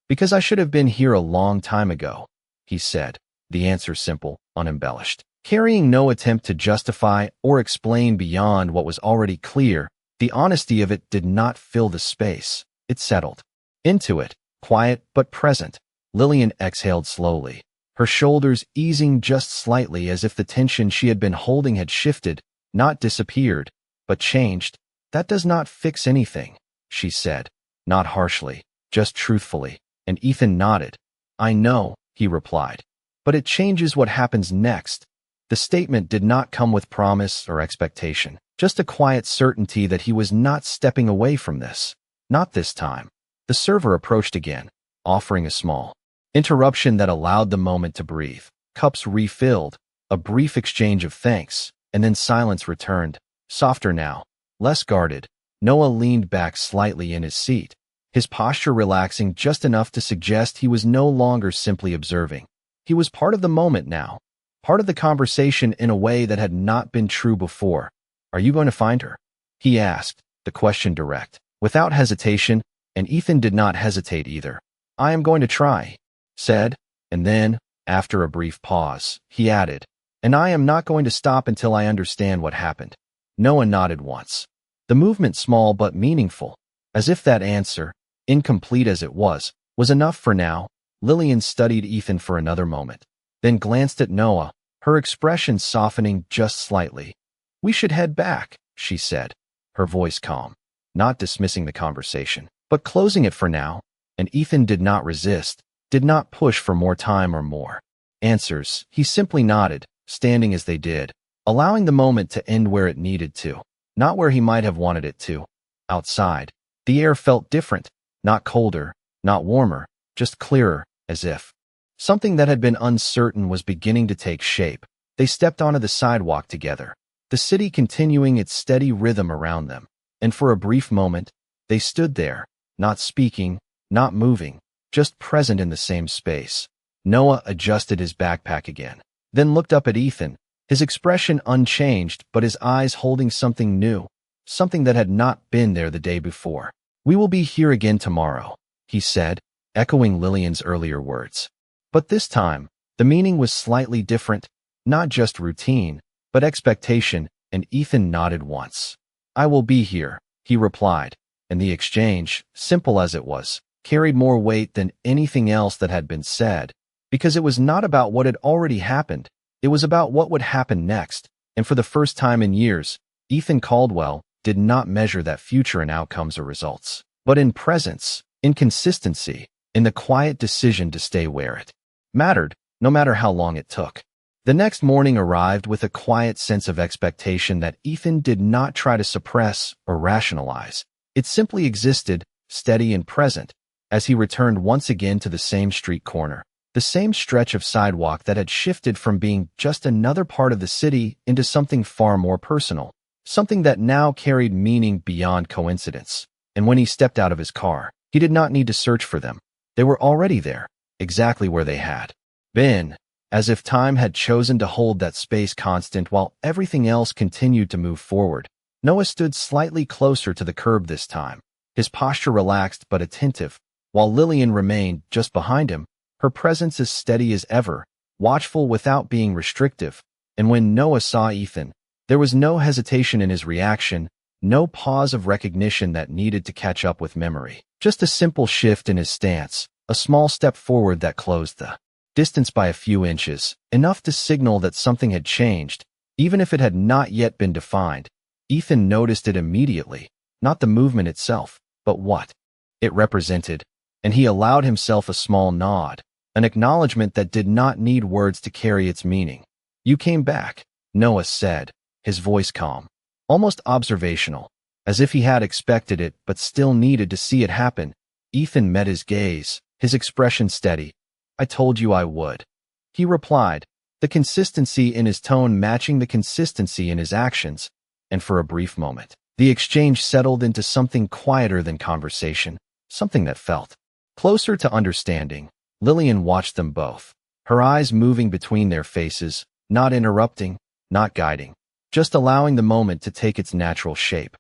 "Because I should have been here a long time ago," he said, the answer simple, unembellished. Carrying no attempt to justify or explain beyond what was already clear, the honesty of it did not fill the space. It settled into it, quiet but present. Lillian exhaled slowly, her shoulders easing just slightly as if the tension she had been holding had shifted, not disappeared, but changed. "That does not fix anything," she said, not harshly, just truthfully, and Ethan nodded. "I know," he replied, "but it changes what happens next." The statement did not come with promise or expectation, just a quiet certainty that he was not stepping away from this. Not this time. The server approached again, offering a small interruption that allowed the moment to breathe. Cups refilled, a brief exchange of thanks, and then silence returned, softer now, less guarded. Noah leaned back slightly in his seat, his posture relaxing just enough to suggest he was no longer simply observing. He was part of the moment now, part of the conversation in a way that had not been true before. "Are you going to find her?" he asked, the question direct, without hesitation, and Ethan did not hesitate either. "I am going to try," said, and then, after a brief pause, he added, "and I am not going to stop until I understand what happened." Noah nodded once, the movement small but meaningful, as if that answer, incomplete as it was enough for now. Lillian studied Ethan for another moment, then glanced at Noah, her expression softening just slightly. "We should head back," she said, her voice calm, not dismissing the conversation, but closing it for now, and Ethan did not resist, did not push for more time or more answers. He simply nodded, standing as they did, allowing the moment to end where it needed to, not where he might have wanted it to. Outside, the air felt different, not colder, not warmer, just clearer, as if something that had been uncertain was beginning to take shape. They stepped onto the sidewalk together, the city continuing its steady rhythm around them, and for a brief moment, they stood there, not speaking, not moving, just present in the same space. Noah adjusted his backpack again, then looked up at Ethan, his expression unchanged but his eyes holding something new, something that had not been there the day before. "We will be here again tomorrow," he said, echoing Lillian's earlier words. But this time, the meaning was slightly different, not just routine, but expectation, and Ethan nodded once. "I will be here," he replied, and the exchange, simple as it was, carried more weight than anything else that had been said, because it was not about what had already happened, it was about what would happen next, and for the first time in years, Ethan Caldwell did not measure that future in outcomes or results, but in presence, in consistency, in the quiet decision to stay where it mattered, no matter how long it took. The next morning arrived with a quiet sense of expectation that Ethan did not try to suppress or rationalize. It simply existed, steady and present, as he returned once again to the same street corner, the same stretch of sidewalk that had shifted from being just another part of the city into something far more personal, something that now carried meaning beyond coincidence. And when he stepped out of his car, he did not need to search for them. They were already there, exactly where they had been, as if time had chosen to hold that space constant while everything else continued to move forward. Noah stood slightly closer to the curb this time, his posture relaxed but attentive, while Lillian remained just behind him, her presence as steady as ever, watchful without being restrictive. And when Noah saw Ethan, there was no hesitation in his reaction, no pause of recognition that needed to catch up with memory, just a simple shift in his stance, a small step forward that closed the distance by a few inches, enough to signal that something had changed, even if it had not yet been defined. Ethan noticed it immediately, not the movement itself, but what it represented, and he allowed himself a small nod, an acknowledgement that did not need words to carry its meaning. "You came back," Noah said, his voice calm, almost observational, as if he had expected it but still needed to see it happen. Ethan met his gaze, his expression steady. "I told you I would," he replied, the consistency in his tone matching the consistency in his actions, and for a brief moment, the exchange settled into something quieter than conversation, something that felt closer to understanding. Lillian watched them both, her eyes moving between their faces, not interrupting, not guiding, just allowing the moment to take its natural shape.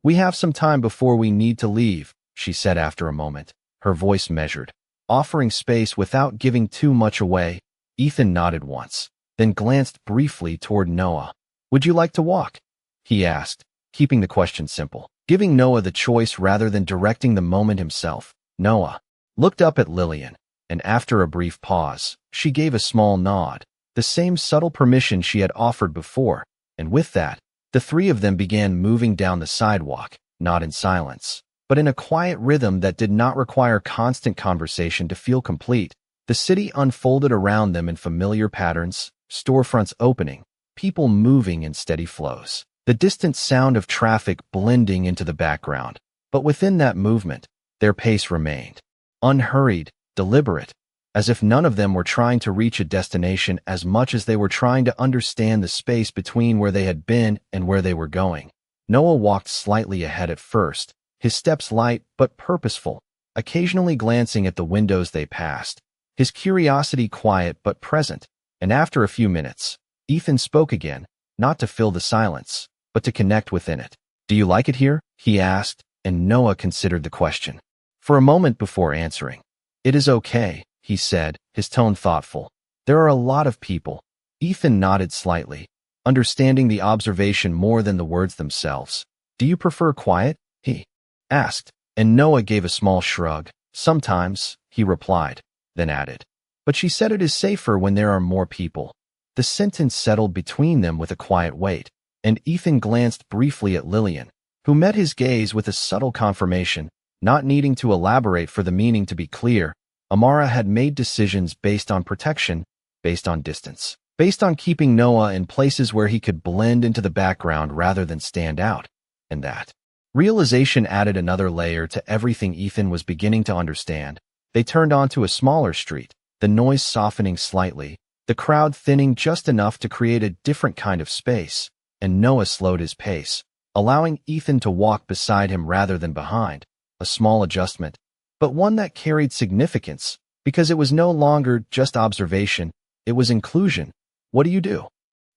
"We have some time before we need to leave," she said after a moment, her voice measured, offering space without giving too much away. Ethan nodded once, then glanced briefly toward Noah. "Would you like to walk?" he asked, keeping the question simple, giving Noah the choice rather than directing the moment himself. Noah looked up at Lillian, and after a brief pause, she gave a small nod, the same subtle permission she had offered before, and with that, the three of them began moving down the sidewalk, not in silence, but in a quiet rhythm that did not require constant conversation to feel complete. The city unfolded around them in familiar patterns, storefronts opening, people moving in steady flows, the distant sound of traffic blending into the background. But within that movement, their pace remained unhurried, deliberate, as if none of them were trying to reach a destination as much as they were trying to understand the space between where they had been and where they were going. Noah walked slightly ahead at first, his steps light but purposeful, occasionally glancing at the windows they passed, his curiosity quiet but present. And after a few minutes, Ethan spoke again, not to fill the silence, but to connect within it. "Do you like it here?" he asked, and Noah considered the question for a moment before answering. "It is okay," he said, his tone thoughtful. "There are a lot of people." Ethan nodded slightly, understanding the observation more than the words themselves. "Do you prefer quiet?" he asked, and Noah gave a small shrug. "Sometimes," he replied, then added, "but she said it is safer when there are more people." The sentence settled between them with a quiet weight, and Ethan glanced briefly at Lillian, who met his gaze with a subtle confirmation, not needing to elaborate for the meaning to be clear. Amara had made decisions based on protection, based on distance, based on keeping Noah in places where he could blend into the background rather than stand out, and that realization added another layer to everything Ethan was beginning to understand. They turned onto a smaller street, the noise softening slightly, the crowd thinning just enough to create a different kind of space, and Noah slowed his pace, allowing Ethan to walk beside him rather than behind. A small adjustment, but one that carried significance, because it was no longer just observation, it was inclusion. "What do you do?"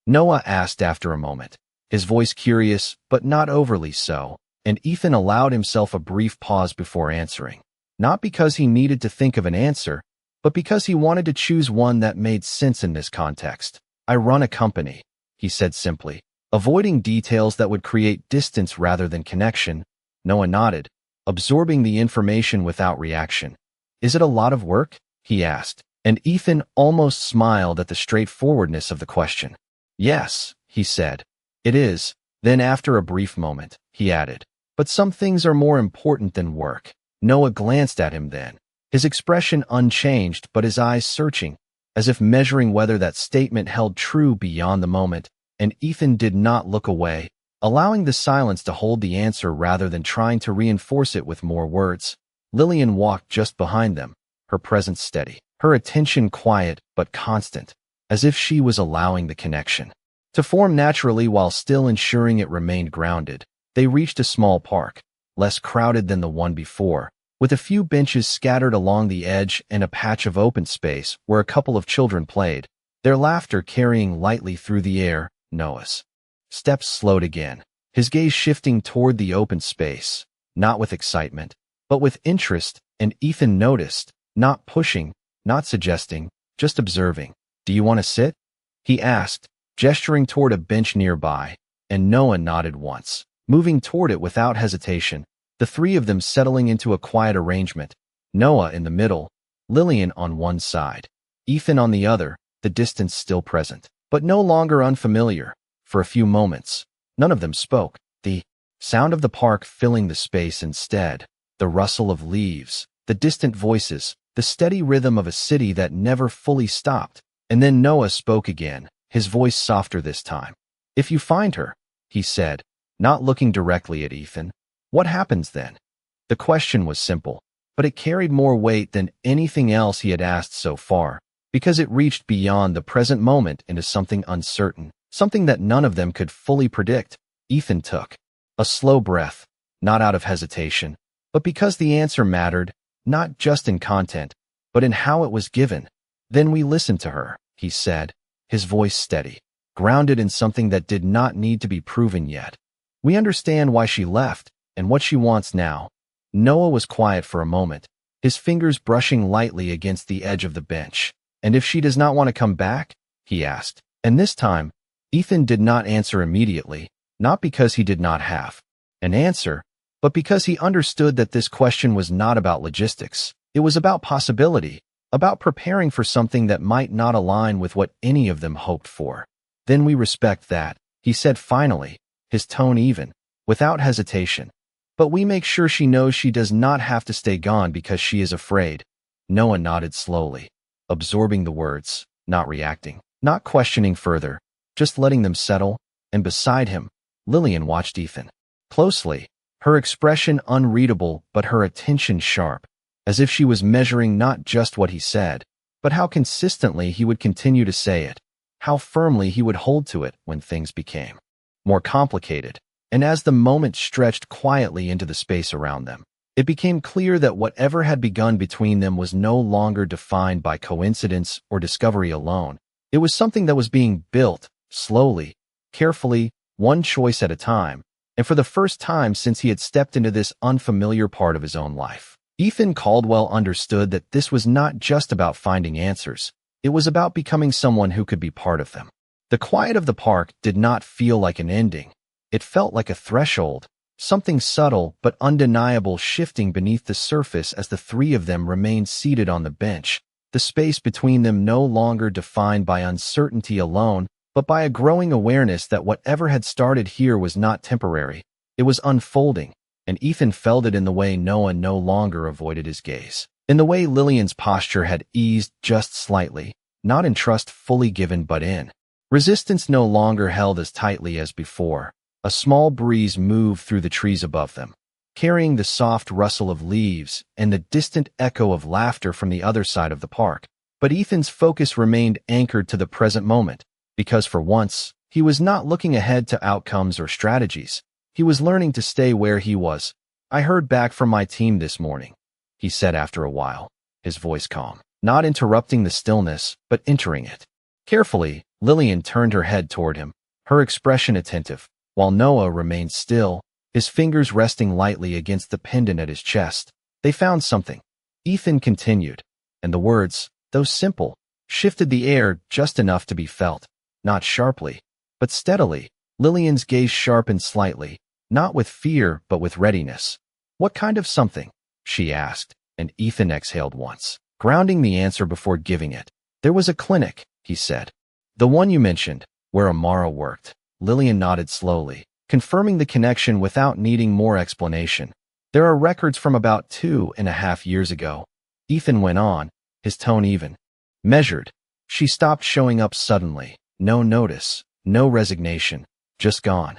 Noah asked after a moment, his voice curious but not overly so, and Ethan allowed himself a brief pause before answering, not because he needed to think of an answer, but because he wanted to choose one that made sense in this context. "I run a company," he said simply, avoiding details that would create distance rather than connection. Noah nodded, absorbing the information without reaction. "Is it a lot of work?" he asked, and Ethan almost smiled at the straightforwardness of the question. "Yes," he said, "it is." Then after a brief moment, he added, "But some things are more important than work." Noah glanced at him then, his expression unchanged but his eyes searching, as if measuring whether that statement held true beyond the moment, and Ethan did not look away, allowing the silence to hold the answer rather than trying to reinforce it with more words. Lillian walked just behind them, her presence steady, her attention quiet but constant, as if she was allowing the connection to form naturally while still ensuring it remained grounded. They reached a small park, less crowded than the one before, with a few benches scattered along the edge and a patch of open space where a couple of children played, their laughter carrying lightly through the air. Noah's steps slowed again, his gaze shifting toward the open space, not with excitement, but with interest, and Ethan noticed, not pushing, not suggesting, just observing. "Do you want to sit?" he asked, gesturing toward a bench nearby, and Noah nodded once, moving toward it without hesitation, the three of them settling into a quiet arrangement, Noah in the middle, Lillian on one side, Ethan on the other, the distance still present, but no longer unfamiliar. For a few moments, none of them spoke, the sound of the park filling the space instead, the rustle of leaves, the distant voices, the steady rhythm of a city that never fully stopped. And then Noah spoke again, his voice softer this time. "If you find her," he said, not looking directly at Ethan, "what happens then?" The question was simple, but it carried more weight than anything else he had asked so far, because it reached beyond the present moment into something uncertain, something that none of them could fully predict. Ethan took a slow breath, not out of hesitation, but because the answer mattered, not just in content, but in how it was given. "Then we listen to her," he said, his voice steady, grounded in something that did not need to be proven yet. We understand why she left and what she wants now. Noah was quiet for a moment, his fingers brushing lightly against the edge of the bench. And if she does not want to come back? He asked. And this time, Ethan did not answer immediately, not because he did not have an answer, but because he understood that this question was not about logistics. It was about possibility, about preparing for something that might not align with what any of them hoped for. Then we respect that, he said finally, his tone even, without hesitation. But we make sure she knows she does not have to stay gone because she is afraid. Noah nodded slowly, absorbing the words, not reacting, not questioning further, just letting them settle, and beside him, Lillian watched Ethan closely, her expression unreadable but her attention sharp, as if she was measuring not just what he said, but how consistently he would continue to say it, how firmly he would hold to it when things became more complicated. And as the moment stretched quietly into the space around them, it became clear that whatever had begun between them was no longer defined by coincidence or discovery alone. It was something that was being built, slowly, carefully, one choice at a time, and for the first time since he had stepped into this unfamiliar part of his own life. Ethan Caldwell understood that this was not just about finding answers. It was about becoming someone who could be part of them. The quiet of the park did not feel like an ending. It felt like a threshold, something subtle but undeniable shifting beneath the surface as the three of them remained seated on the bench, the space between them no longer defined by uncertainty alone, but by a growing awareness that whatever had started here was not temporary. It was unfolding, and Ethan felt it in the way Noah no longer avoided his gaze, in the way Lillian's posture had eased just slightly, not in trust fully given but in resistance no longer held as tightly as before. A small breeze moved through the trees above them, carrying the soft rustle of leaves and the distant echo of laughter from the other side of the park. But Ethan's focus remained anchored to the present moment, because for once, he was not looking ahead to outcomes or strategies. He was learning to stay where he was. I heard back from my team this morning, he said after a while, his voice calm, not interrupting the stillness, but entering it. Carefully, Lillian turned her head toward him, her expression attentive, while Noah remained still, his fingers resting lightly against the pendant at his chest. They found something. Ethan continued, and the words, though simple, shifted the air just enough to be felt, not sharply, but steadily. Lillian's gaze sharpened slightly, not with fear but with readiness. What kind of something? She asked, and Ethan exhaled once, grounding the answer before giving it. There was a clinic, he said. The one you mentioned, where Amara worked. Lillian nodded slowly, confirming the connection without needing more explanation. There are records from about 2.5 years ago. Ethan went on, his tone even, measured. She stopped showing up suddenly. No notice, no resignation, just gone.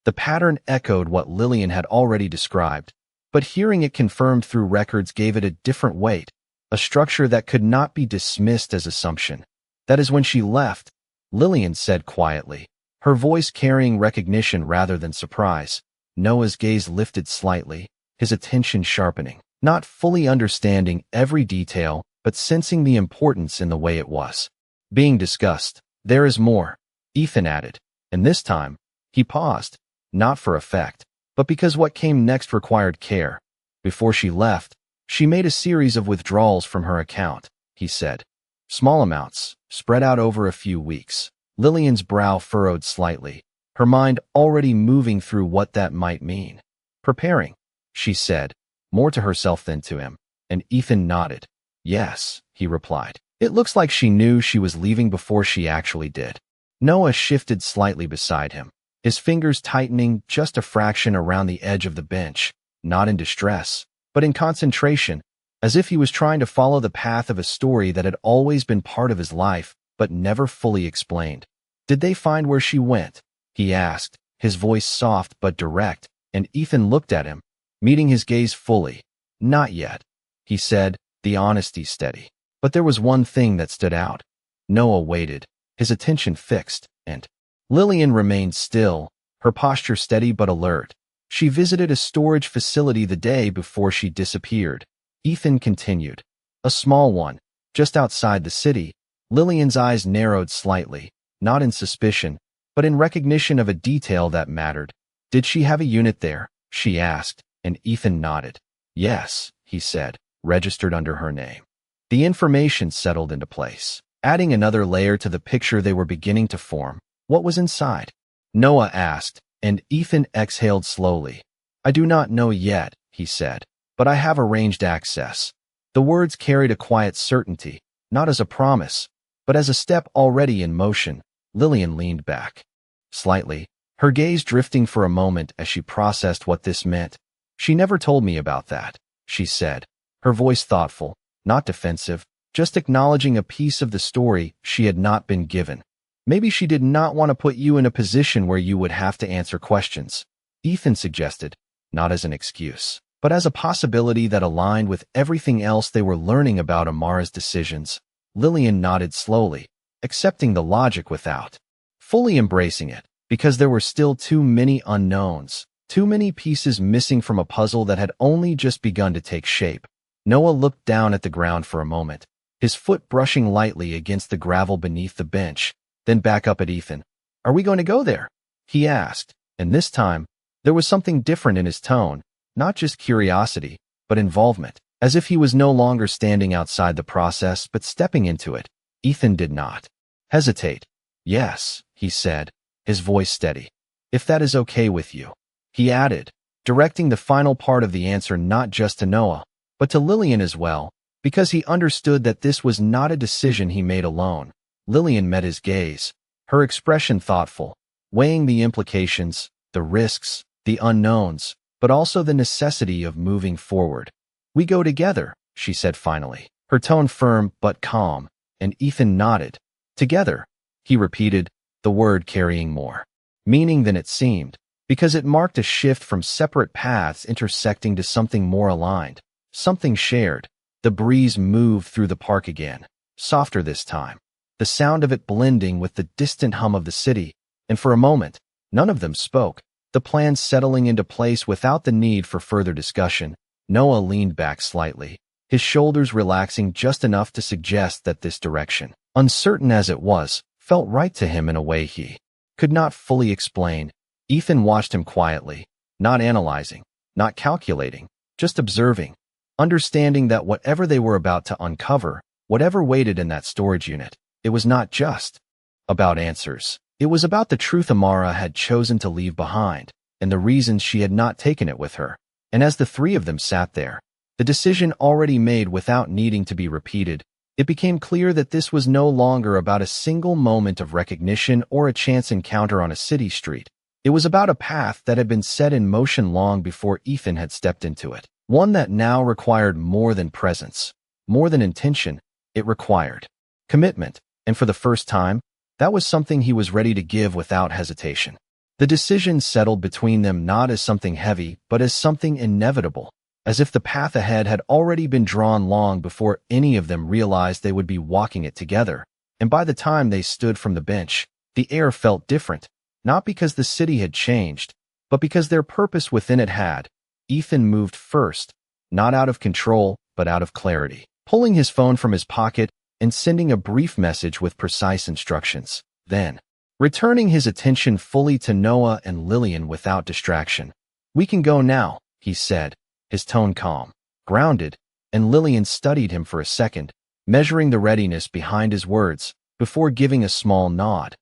The pattern echoed what Lillian had already described, but hearing it confirmed through records gave it a different weight, a structure that could not be dismissed as assumption. That is when she left, Lillian said quietly, her voice carrying recognition rather than surprise. Noah's gaze lifted slightly, his attention sharpening, not fully understanding every detail, but sensing the importance in the way it was being discussed. There is more, Ethan added, and this time, he paused, not for effect, but because what came next required care. Before she left, she made a series of withdrawals from her account, he said. Small amounts, spread out over a few weeks. Lillian's brow furrowed slightly, her mind already moving through what that might mean. Preparing, she said, more to herself than to him, and Ethan nodded. Yes, he replied. It looks like she knew she was leaving before she actually did. Noah shifted slightly beside him, his fingers tightening just a fraction around the edge of the bench, not in distress, but in concentration, as if he was trying to follow the path of a story that had always been part of his life, but never fully explained. Did they find where she went? He asked, his voice soft but direct, and Ethan looked at him, meeting his gaze fully. Not yet, he said, the honesty steady. But there was one thing that stood out. Noah waited, his attention fixed, and Lillian remained still, her posture steady but alert. She visited a storage facility the day before she disappeared. Ethan continued. A small one, just outside the city. Lillian's eyes narrowed slightly, not in suspicion, but in recognition of a detail that mattered. "Did she have a unit there?" she asked, and Ethan nodded. "Yes," he said, "registered under her name." The information settled into place, adding another layer to the picture they were beginning to form. "What was inside?" Noah asked, and Ethan exhaled slowly. "I do not know yet," he said, "but I have arranged access." The words carried a quiet certainty, not as a promise, but as a step already in motion. Lillian leaned back slightly, her gaze drifting for a moment as she processed what this meant. "She never told me about that," she said, her voice thoughtful, not defensive, just acknowledging a piece of the story she had not been given. "Maybe she did not want to put you in a position where you would have to answer questions," Ethan suggested, not as an excuse, but as a possibility that aligned with everything else they were learning about Amara's decisions. Lillian nodded slowly, accepting the logic without fully embracing it, because there were still too many unknowns, too many pieces missing from a puzzle that had only just begun to take shape. Noah looked down at the ground for a moment, his foot brushing lightly against the gravel beneath the bench, then back up at Ethan. "Are we going to go there?" he asked, and this time, there was something different in his tone, not just curiosity, but involvement, as if he was no longer standing outside the process but stepping into it. Ethan did not hesitate. "Yes," he said, his voice steady. "If that is okay with you," he added, directing the final part of the answer not just to Noah, but to Lillian as well, because he understood that this was not a decision he made alone. Lillian met his gaze, her expression thoughtful, weighing the implications, the risks, the unknowns, but also the necessity of moving forward. "We go together," she said finally, her tone firm but calm, and Ethan nodded. "Together," he repeated, the word carrying more meaning than it seemed, because it marked a shift from separate paths intersecting to something more aligned, something shared. The breeze moved through the park again, softer this time, the sound of it blending with the distant hum of the city, and for a moment, none of them spoke, the plan settling into place without the need for further discussion. Noah leaned back slightly, his shoulders relaxing just enough to suggest that this direction, uncertain as it was, felt right to him in a way he could not fully explain. Ethan watched him quietly, not analyzing, not calculating, just observing, understanding that whatever they were about to uncover, whatever waited in that storage unit, it was not just about answers. It was about the truth Amara had chosen to leave behind, and the reasons she had not taken it with her. And as the three of them sat there, the decision already made without needing to be repeated, it became clear that this was no longer about a single moment of recognition or a chance encounter on a city street. It was about a path that had been set in motion long before Ethan had stepped into it. One that now required more than presence, more than intention. It required commitment, and for the first time, that was something he was ready to give without hesitation. The decision settled between them not as something heavy, but as something inevitable, as if the path ahead had already been drawn long before any of them realized they would be walking it together. And by the time they stood from the bench, the air felt different, not because the city had changed, but because their purpose within it had. Ethan moved first, not out of control, but out of clarity, pulling his phone from his pocket and sending a brief message with precise instructions. Then, returning his attention fully to Noah and Lillian without distraction. "We can go now," he said, his tone calm, grounded, and Lillian studied him for a second, measuring the readiness behind his words, before giving a small nod.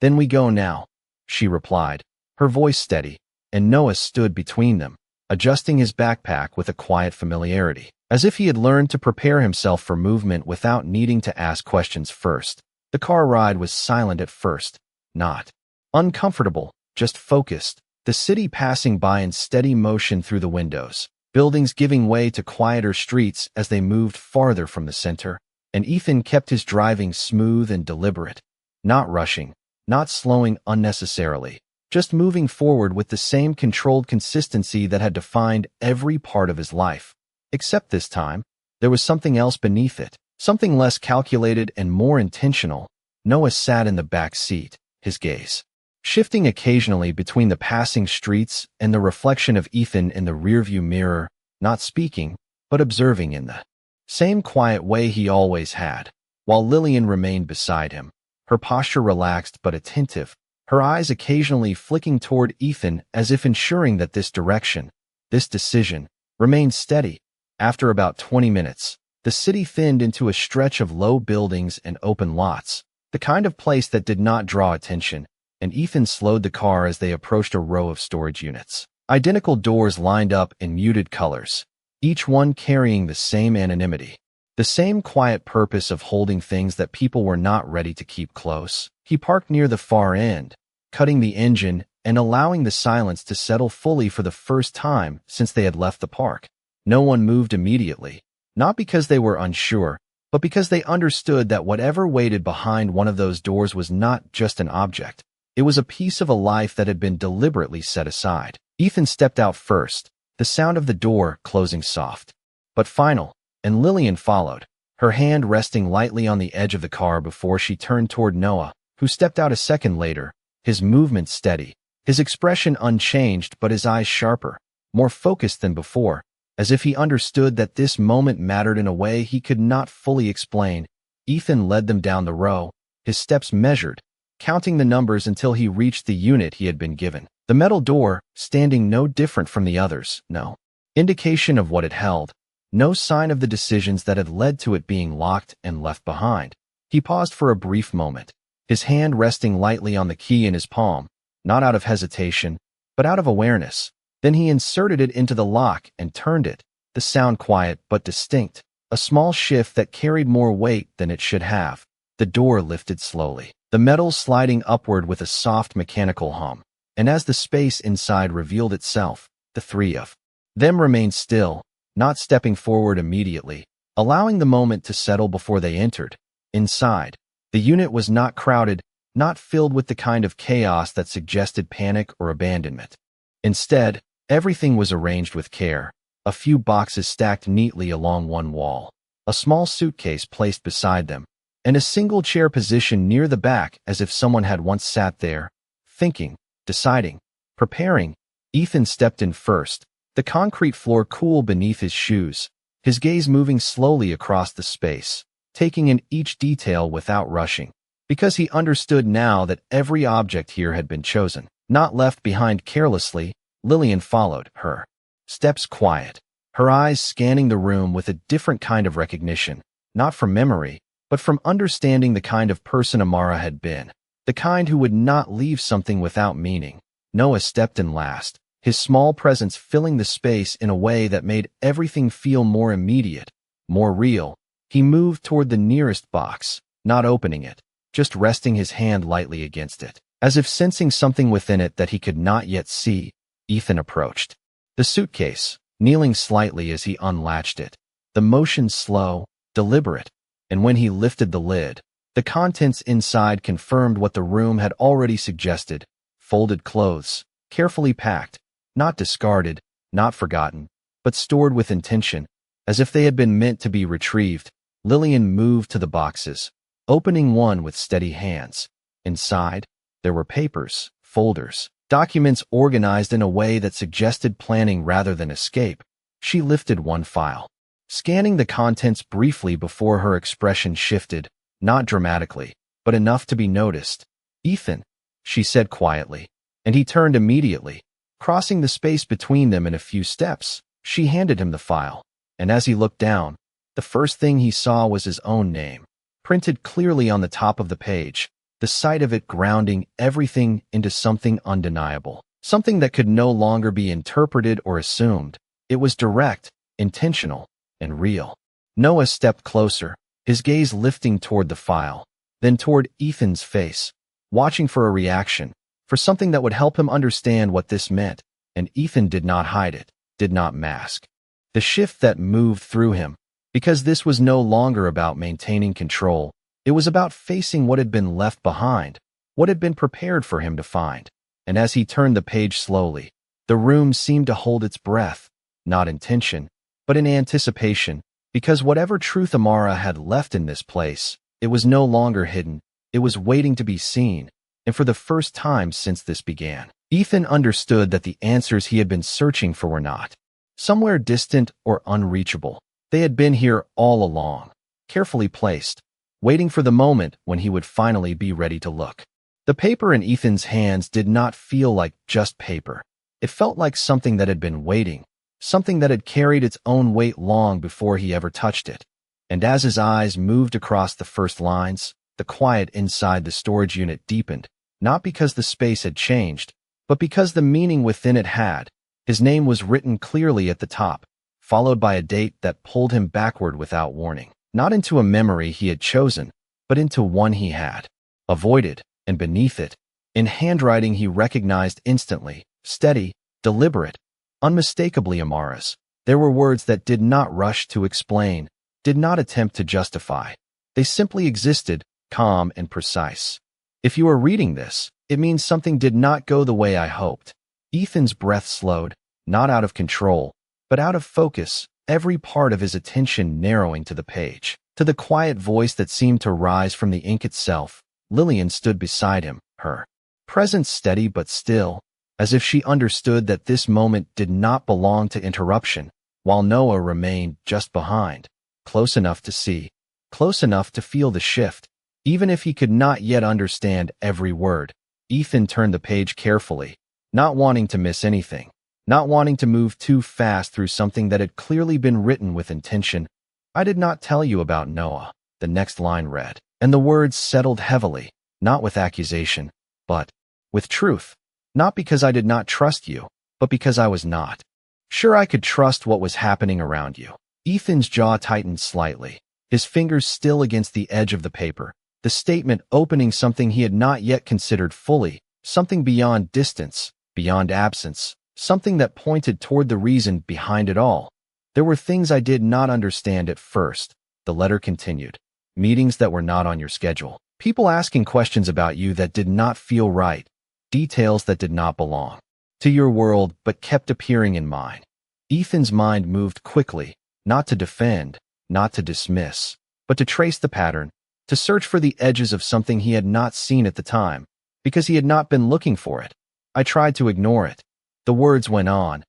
"Then we go now," she replied, her voice steady, and Noah stood between them, adjusting his backpack with a quiet familiarity, as if he had learned to prepare himself for movement without needing to ask questions first. The car ride was silent at first, not uncomfortable, just focused, the city passing by in steady motion through the windows, buildings giving way to quieter streets as they moved farther from the center, and Ethan kept his driving smooth and deliberate, not rushing, not slowing unnecessarily, just moving forward with the same controlled consistency that had defined every part of his life. Except this time, there was something else beneath it, something less calculated and more intentional. Noah sat in the back seat, his gaze shifting occasionally between the passing streets and the reflection of Ethan in the rearview mirror, not speaking, but observing in the same quiet way he always had, while Lillian remained beside him, her posture relaxed but attentive, her eyes occasionally flicking toward Ethan as if ensuring that this direction, this decision, remained steady. After about 20 minutes, the city thinned into a stretch of low buildings and open lots, the kind of place that did not draw attention, and Ethan slowed the car as they approached a row of storage units. Identical doors lined up in muted colors, each one carrying the same anonymity, the same quiet purpose of holding things that people were not ready to keep close. He parked near the far end, cutting the engine and allowing the silence to settle fully for the first time since they had left the park. No one moved immediately, not because they were unsure, but because they understood that whatever waited behind one of those doors was not just an object. It was a piece of a life that had been deliberately set aside. Ethan stepped out first, the sound of the door closing soft, but final, and Lillian followed, her hand resting lightly on the edge of the car before she turned toward Noah, who stepped out a second later, his movement steady, his expression unchanged but his eyes sharper, more focused than before, as if he understood that this moment mattered in a way he could not fully explain. Ethan led them down the row, his steps measured, counting the numbers until he reached the unit he had been given. The metal door, standing no different from the others, no indication of what it held, no sign of the decisions that had led to it being locked and left behind. He paused for a brief moment, his hand resting lightly on the key in his palm, not out of hesitation, but out of awareness. Then he inserted it into the lock and turned it, the sound quiet but distinct, a small shift that carried more weight than it should have. The door lifted slowly, the metal sliding upward with a soft mechanical hum. And as the space inside revealed itself, the three of them remained still, not stepping forward immediately, allowing the moment to settle before they entered. Inside, the unit was not crowded, not filled with the kind of chaos that suggested panic or abandonment. Instead, everything was arranged with care, a few boxes stacked neatly along one wall, a small suitcase placed beside them, and a single chair positioned near the back as if someone had once sat there, thinking, deciding, preparing. Ethan stepped in first, the concrete floor cool beneath his shoes, his gaze moving slowly across the space, taking in each detail without rushing, because he understood now that every object here had been chosen, not left behind carelessly. Lillian followed, her steps quiet, her eyes scanning the room with a different kind of recognition, not from memory, but from understanding the kind of person Amara had been. The kind who would not leave something without meaning. Noah stepped in last, his small presence filling the space in a way that made everything feel more immediate, more real. He moved toward the nearest box, not opening it, just resting his hand lightly against it, as if sensing something within it that he could not yet see. Ethan approached the suitcase, kneeling slightly as he unlatched it, the motion slow, deliberate, and when he lifted the lid, the contents inside confirmed what the room had already suggested: folded clothes, carefully packed, not discarded, not forgotten, but stored with intention, as if they had been meant to be retrieved. Lillian moved to the boxes, opening one with steady hands. Inside, there were papers, folders, documents organized in a way that suggested planning rather than escape. She lifted one file, scanning the contents briefly before her expression shifted. Not dramatically, but enough to be noticed. "Ethan," she said quietly, and he turned immediately, crossing the space between them in a few steps. She handed him the file, and as he looked down, the first thing he saw was his own name, printed clearly on the top of the page, the sight of it grounding everything into something undeniable, something that could no longer be interpreted or assumed. It was direct, intentional, and real. Noah stepped closer, his gaze lifting toward the file, then toward Ethan's face, watching for a reaction, for something that would help him understand what this meant, and Ethan did not hide it, did not mask the shift that moved through him, because this was no longer about maintaining control. It was about facing what had been left behind, what had been prepared for him to find. And as he turned the page slowly, the room seemed to hold its breath, not in tension, but in anticipation, because whatever truth Amara had left in this place, it was no longer hidden, it was waiting to be seen. And for the first time since this began, Ethan understood that the answers he had been searching for were not somewhere distant or unreachable. They had been here all along, carefully placed, waiting for the moment when he would finally be ready to look. The paper in Ethan's hands did not feel like just paper. It felt like something that had been waiting, something that had carried its own weight long before he ever touched it. And as his eyes moved across the first lines, the quiet inside the storage unit deepened, not because the space had changed, but because the meaning within it had. His name was written clearly at the top, followed by a date that pulled him backward without warning. Not into a memory he had chosen, but into one he had avoided, and beneath it, in handwriting he recognized instantly, steady, deliberate, unmistakably Amara's. There were words that did not rush to explain, did not attempt to justify. They simply existed, calm and precise. If you are reading this, it means something did not go the way I hoped. Ethan's breath slowed, not out of control, but out of focus, every part of his attention narrowing to the page. To the quiet voice that seemed to rise from the ink itself, Lillian stood beside him, her presence steady but still, as if she understood that this moment did not belong to interruption, while Noah remained just behind, close enough to see, close enough to feel the shift. Even if he could not yet understand every word, Ethan turned the page carefully, not wanting to miss anything, not wanting to move too fast through something that had clearly been written with intention. I did not tell you about Noah, the next line read, and the words settled heavily, not with accusation, but with truth. Not because I did not trust you, but because I was not sure I could trust what was happening around you. Ethan's jaw tightened slightly, his fingers still against the edge of the paper, the statement opening something he had not yet considered fully, something beyond distance, beyond absence, something that pointed toward the reason behind it all. There were things I did not understand at first, the letter continued. Meetings that were not on your schedule. People asking questions about you that did not feel right. Details that did not belong to your world but kept appearing in mine. Ethan's mind moved quickly, not to defend, not to dismiss, but to trace the pattern, to search for the edges of something he had not seen at the time, because he had not been looking for it. I tried to ignore it. The words went on.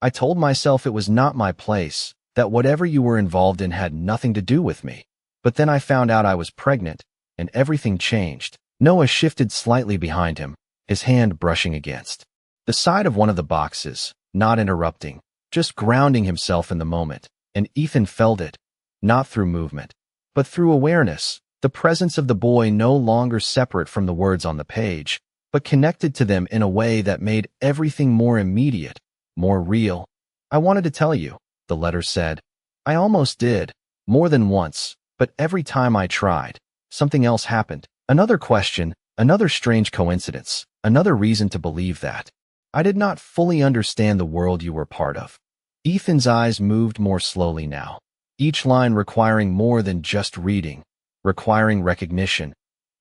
I told myself it was not my place, that whatever you were involved in had nothing to do with me. But then I found out I was pregnant, and everything changed. Noah shifted slightly behind him, his hand brushing against the side of one of the boxes, not interrupting, just grounding himself in the moment, and Ethan felt it, not through movement, but through awareness, the presence of the boy no longer separate from the words on the page, but connected to them in a way that made everything more immediate, more real. I wanted to tell you, the letter said. I almost did, more than once, but every time I tried, something else happened. Another question, another strange coincidence, another reason to believe that I did not fully understand the world you were part of. Ethan's eyes moved more slowly now, each line requiring more than just reading, requiring recognition.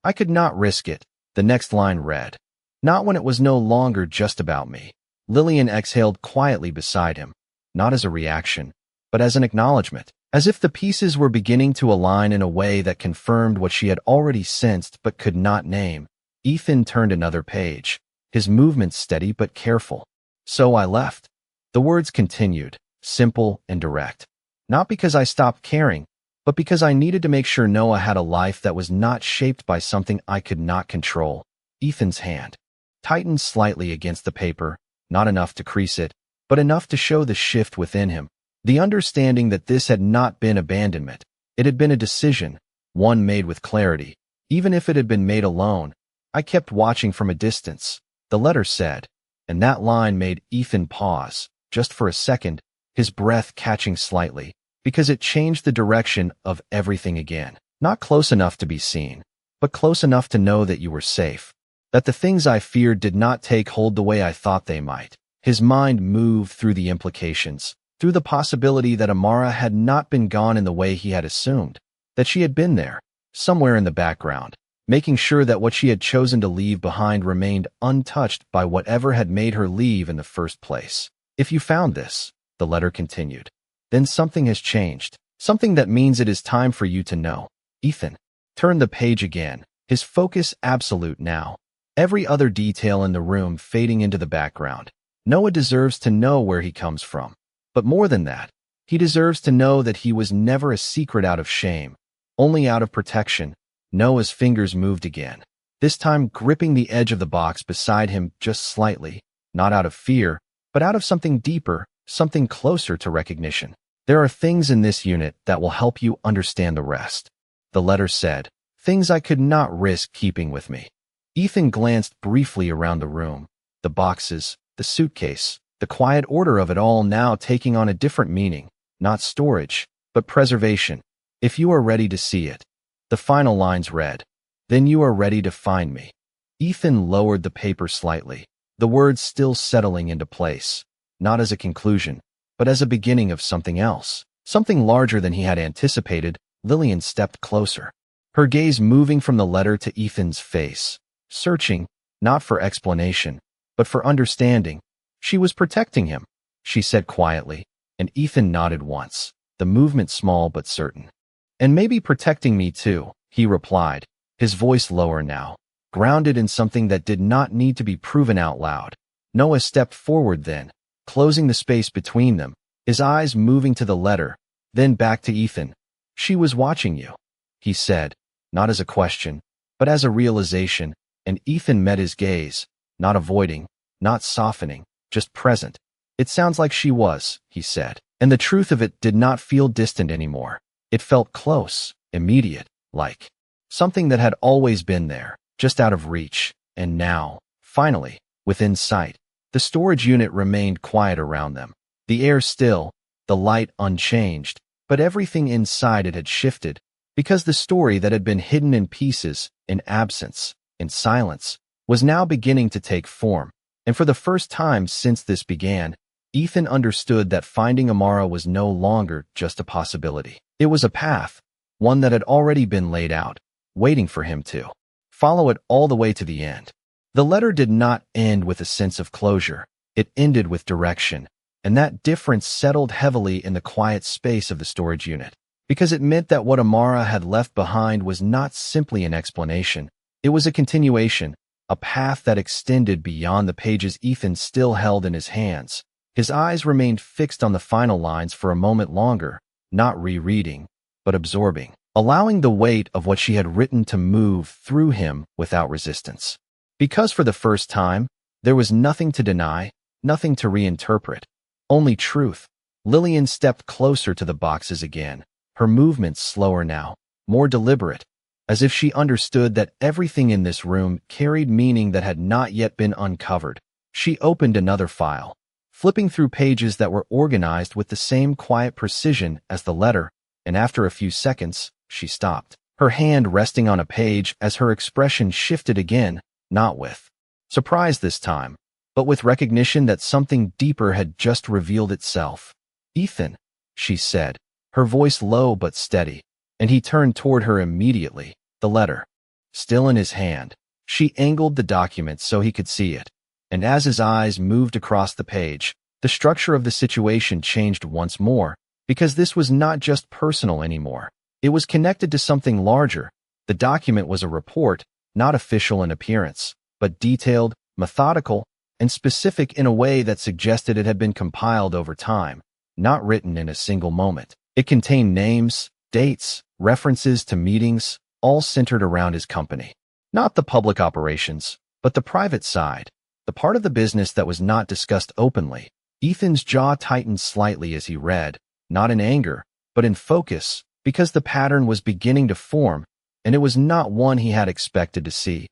I could not risk it, the next line read. Not when it was no longer just about me. Lillian exhaled quietly beside him, not as a reaction, but as an acknowledgement, as if the pieces were beginning to align in a way that confirmed what she had already sensed but could not name. Ethan turned another page, his movements steady but careful. So I left. The words continued, simple and direct. Not because I stopped caring, but because I needed to make sure Noah had a life that was not shaped by something I could not control. Ethan's hand tightened slightly against the paper, not enough to crease it, but enough to show the shift within him. The understanding that this had not been abandonment. It had been a decision, one made with clarity. Even if it had been made alone, I kept watching from a distance, the letter said, and that line made Ethan pause, just for a second, his breath catching slightly, because it changed the direction of everything again. Not close enough to be seen, but close enough to know that you were safe, that the things I feared did not take hold the way I thought they might. His mind moved through the implications, through the possibility that Amara had not been gone in the way he had assumed, that she had been there, somewhere in the background, making sure that what she had chosen to leave behind remained untouched by whatever had made her leave in the first place. If you found this, the letter continued, then something has changed, something that means it is time for you to know. Ethan turned the page again, his focus absolute now, every other detail in the room fading into the background. Noah deserves to know where he comes from. But more than that, he deserves to know that he was never a secret out of shame, only out of protection. Noah's fingers moved again, this time gripping the edge of the box beside him just slightly, not out of fear, but out of something deeper, something closer to recognition. There are things in this unit that will help you understand the rest, the letter said, things I could not risk keeping with me. Ethan glanced briefly around the room, the boxes, the suitcase, the quiet order of it all now taking on a different meaning, not storage, but preservation. If you are ready to see it. The final lines read, then you are ready to find me. Ethan lowered the paper slightly, the words still settling into place, not as a conclusion, but as a beginning of something else, something larger than he had anticipated. Lillian stepped closer, her gaze moving from the letter to Ethan's face, searching, not for explanation, but for understanding. She was protecting him, she said quietly, and Ethan nodded once, the movement small but certain. And maybe protecting me too, he replied, his voice lower now, grounded in something that did not need to be proven out loud. Noah stepped forward then, closing the space between them, his eyes moving to the letter, then back to Ethan. She was watching you, he said, not as a question, but as a realization, and Ethan met his gaze, not avoiding, not softening, just present. It sounds like she was, he said, and the truth of it did not feel distant anymore. It felt close, immediate, like something that had always been there, just out of reach, and now, finally, within sight. The storage unit remained quiet around them, the air still, the light unchanged, but everything inside it had shifted, because the story that had been hidden in pieces, in absence, in silence, was now beginning to take form, and for the first time since this began, Ethan understood that finding Amara was no longer just a possibility. It was a path, one that had already been laid out, waiting for him to follow it all the way to the end. The letter did not end with a sense of closure. It ended with direction, and that difference settled heavily in the quiet space of the storage unit, because it meant that what Amara had left behind was not simply an explanation. It was a continuation, a path that extended beyond the pages Ethan still held in his hands. His eyes remained fixed on the final lines for a moment longer, not rereading, but absorbing, allowing the weight of what she had written to move through him without resistance. Because for the first time, there was nothing to deny, nothing to reinterpret, only truth. Lillian stepped closer to the boxes again, her movements slower now, more deliberate, as if she understood that everything in this room carried meaning that had not yet been uncovered. She opened another file, flipping through pages that were organized with the same quiet precision as the letter, and after a few seconds, she stopped, her hand resting on a page as her expression shifted again, not with surprise this time, but with recognition that something deeper had just revealed itself. Ethan, she said, her voice low but steady, and he turned toward her immediately, the letter still in his hand. She angled the document so he could see it, and as his eyes moved across the page, the structure of the situation changed once more, because this was not just personal anymore. It was connected to something larger. The document was a report, not official in appearance, but detailed, methodical, and specific in a way that suggested it had been compiled over time, not written in a single moment. It contained names, dates, references to meetings, all centered around his company. Not the public operations, but the private side, the part of the business that was not discussed openly. Ethan's jaw tightened slightly as he read, not in anger, but in focus, because the pattern was beginning to form, and it was not one he had expected to see.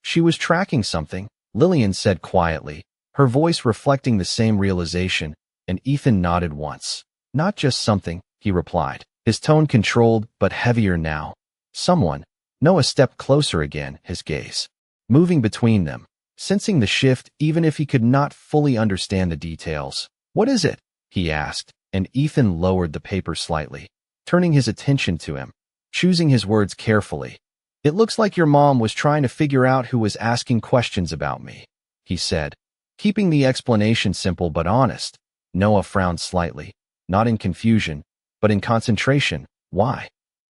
She was tracking something, Lillian said quietly, her voice reflecting the same realization, and Ethan nodded once. Not just something, he replied, his tone controlled but heavier now. Someone. Noah stepped closer again, his gaze moving between them, sensing the shift even if he could not fully understand the details. What is it? He asked, and Ethan lowered the paper slightly, turning his attention to him, choosing his words carefully. It looks like your mom was trying to figure out who was asking questions about me, he said, keeping the explanation simple but honest. Noah frowned slightly, not in confusion, but in concentration. Why?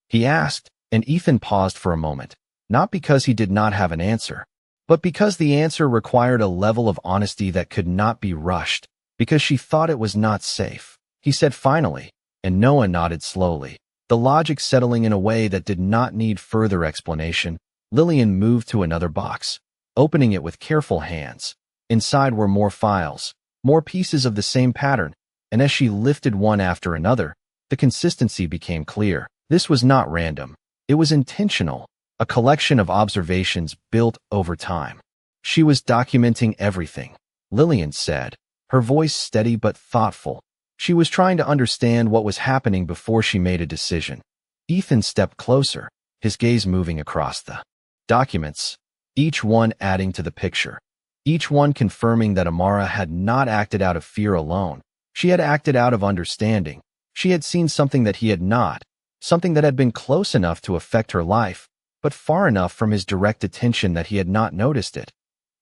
He asked, and Ethan paused for a moment, not because he did not have an answer, but because the answer required a level of honesty that could not be rushed, because she thought it was not safe. He said finally, and Noah nodded slowly, The logic settling in a way that did not need further explanation, Lillian moved to another box, opening it with careful hands. Inside were more files, more pieces of the same pattern, and as she lifted one after another, the consistency became clear. This was not random. It was intentional, a collection of observations built over time. She was documenting everything, Lillian said, her voice steady but thoughtful. She was trying to understand what was happening before she made a decision. Ethan stepped closer, his gaze moving across the documents, each one adding to the picture, each one confirming that Amara had not acted out of fear alone. She had acted out of understanding. She had seen something that he had not, something that had been close enough to affect her life, but far enough from his direct attention that he had not noticed it.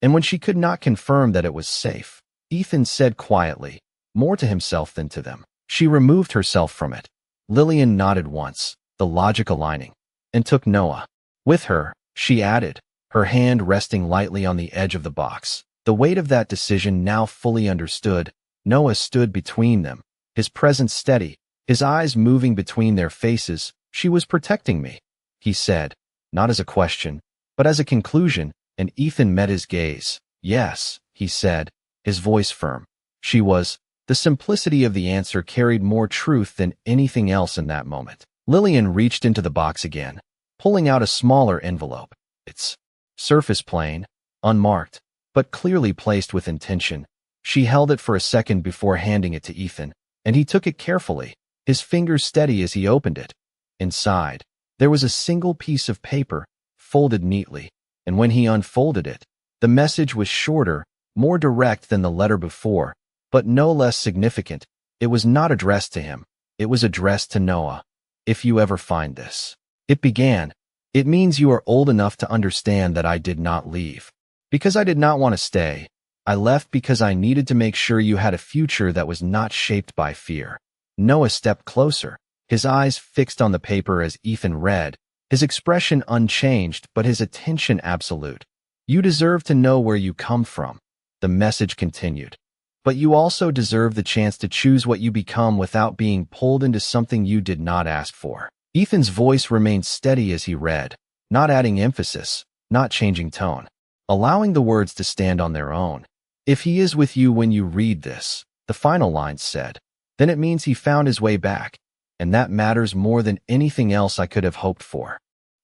And when she could not confirm that it was safe, Ethan said quietly, more to himself than to them, she removed herself from it. Lillian nodded once, the logic aligning, and took Noah with her, she added, her hand resting lightly on the edge of the box. The weight of that decision now fully understood. Noah stood between them, his presence steady, his eyes moving between their faces. She was protecting me, he said, not as a question, but as a conclusion, and Ethan met his gaze. Yes, he said, his voice firm. She was. The simplicity of the answer carried more truth than anything else in that moment. Lillian reached into the box again, pulling out a smaller envelope. Its surface plain, unmarked, but clearly placed with intention. She held it for a second before handing it to Ethan, and he took it carefully, his fingers steady as he opened it. Inside, there was a single piece of paper, folded neatly, and when he unfolded it, the message was shorter, more direct than the letter before, but no less significant. It was not addressed to him. It was addressed to Noah. If you ever find this, it began, it means you are old enough to understand that I did not leave because I did not want to stay. I left because I needed to make sure you had a future that was not shaped by fear. Noah stepped closer, his eyes fixed on the paper as Ethan read, his expression unchanged but his attention absolute. You deserve to know where you come from, the message continued. But you also deserve the chance to choose what you become without being pulled into something you did not ask for. Ethan's voice remained steady as he read, not adding emphasis, not changing tone, allowing the words to stand on their own. If he is with you when you read this, the final line said, then it means he found his way back, and that matters more than anything else I could have hoped for.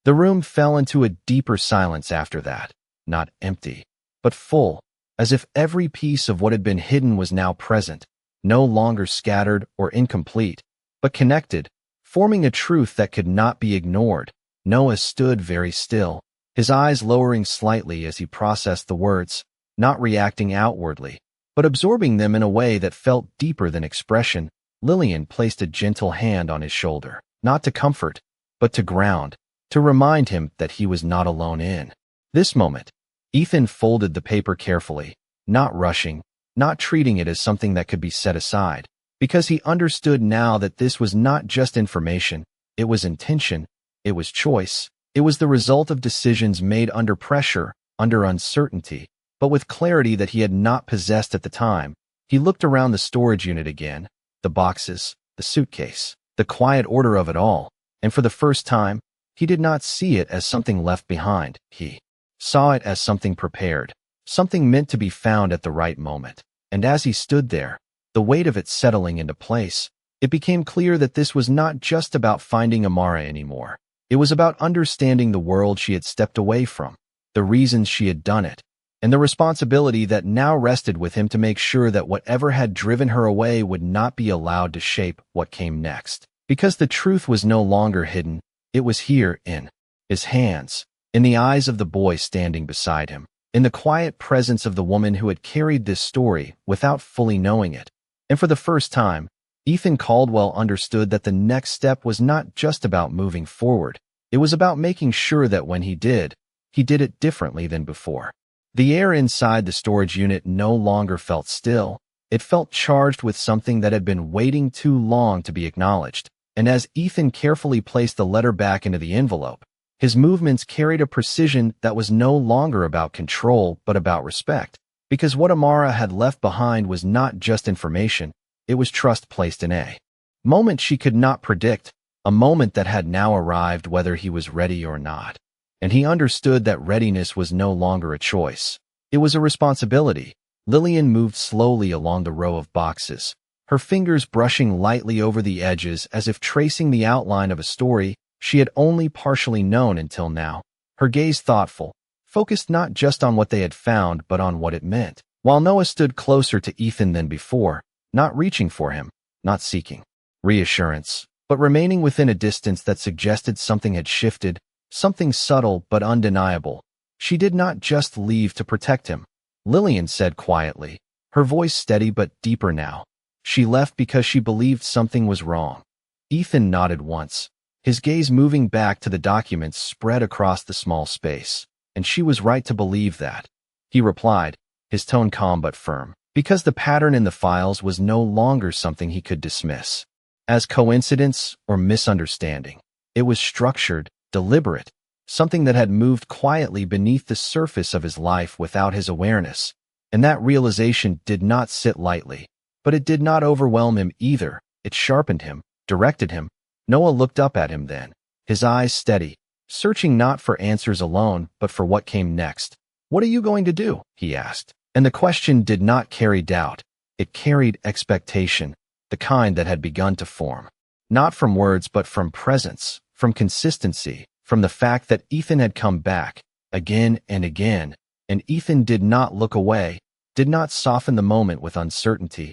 The room fell into a deeper silence after that, not empty, but full, as if every piece of what had been hidden was now present, no longer scattered or incomplete, but connected, forming a truth that could not be ignored. Noah stood very still, his eyes lowering slightly as he processed the words, not reacting outwardly, but absorbing them in a way that felt deeper than expression. Lillian placed a gentle hand on his shoulder, not to comfort, but to ground, to remind him that he was not alone in this moment. Ethan folded the paper carefully, not rushing, not treating it as something that could be set aside, because he understood now that this was not just information, it was intention, it was choice, it was the result of decisions made under pressure, under uncertainty, but with clarity that he had not possessed at the time. He looked around the storage unit again, the boxes, the suitcase, the quiet order of it all, and for the first time, he did not see it as something left behind. He saw it as something prepared, something meant to be found at the right moment. And as he stood there, the weight of it settling into place, it became clear that this was not just about finding Amara anymore. It was about understanding the world she had stepped away from, the reasons she had done it, and the responsibility that now rested with him to make sure that whatever had driven her away would not be allowed to shape what came next. Because the truth was no longer hidden, it was here, in his hands, in the eyes of the boy standing beside him, in the quiet presence of the woman who had carried this story without fully knowing it. And for the first time, Ethan Caldwell understood that the next step was not just about moving forward. It was about making sure that when he did it differently than before. The air inside the storage unit no longer felt still. It felt charged with something that had been waiting too long to be acknowledged. And as Ethan carefully placed the letter back into the envelope, his movements carried a precision that was no longer about control but about respect, because what Amara had left behind was not just information, it was trust placed in a moment she could not predict, a moment that had now arrived whether he was ready or not. And he understood that readiness was no longer a choice. It was a responsibility. Lillian moved slowly along the row of boxes, her fingers brushing lightly over the edges as if tracing the outline of a story she had only partially known until now. Her gaze thoughtful, focused not just on what they had found but on what it meant. While Noah stood closer to Ethan than before, not reaching for him, not seeking reassurance, but remaining within a distance that suggested something had shifted, something subtle but undeniable. She did not just leave to protect him, Lillian said quietly, her voice steady but deeper now. She left because she believed something was wrong. Ethan nodded once, his gaze moving back to the documents spread across the small space. And she was right to believe that. He replied, his tone calm but firm, because the pattern in the files was no longer something he could dismiss as coincidence or misunderstanding. It was structured, deliberate, something that had moved quietly beneath the surface of his life without his awareness. And that realization did not sit lightly. But it did not overwhelm him either. It sharpened him, directed him. Noah looked up at him then, his eyes steady, searching not for answers alone, but for what came next. "What are you going to do?" he asked. And the question did not carry doubt. It carried expectation, the kind that had begun to form. Not from words but from presence, from consistency, from the fact that Ethan had come back, again and again, and Ethan did not look away, did not soften the moment with uncertainty.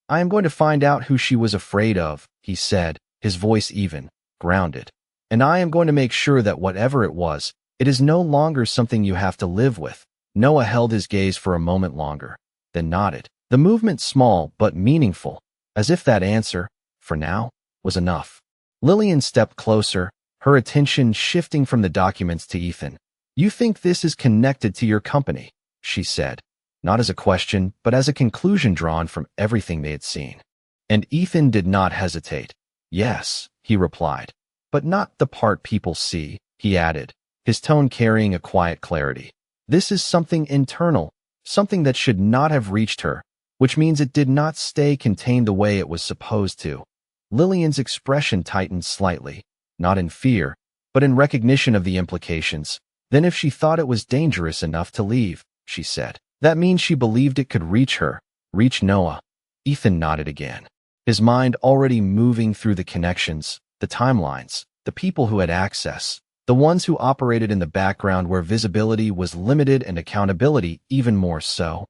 "I am going to find out who she was afraid of," he said, his voice even, grounded. "And I am going to make sure that whatever it was, it is no longer something you have to live with." Noah held his gaze for a moment longer, then nodded, the movement small but meaningful, as if that answer, for now, was enough. Lillian stepped closer, her attention shifting from the documents to Ethan. "You think this is connected to your company?" she said, not as a question, but as a conclusion drawn from everything they had seen. And Ethan did not hesitate. "Yes," he replied. "But not the part people see," he added, his tone carrying a quiet clarity. "This is something internal, something that should not have reached her, which means it did not stay contained the way it was supposed to." Lillian's expression tightened slightly, not in fear, but in recognition of the implications. "Then if she thought it was dangerous enough to leave," she said, "that means she believed it could reach her, reach Noah." Ethan nodded again, his mind already moving through the connections, the timelines, the people who had access, the ones who operated in the background where visibility was limited and accountability even more so.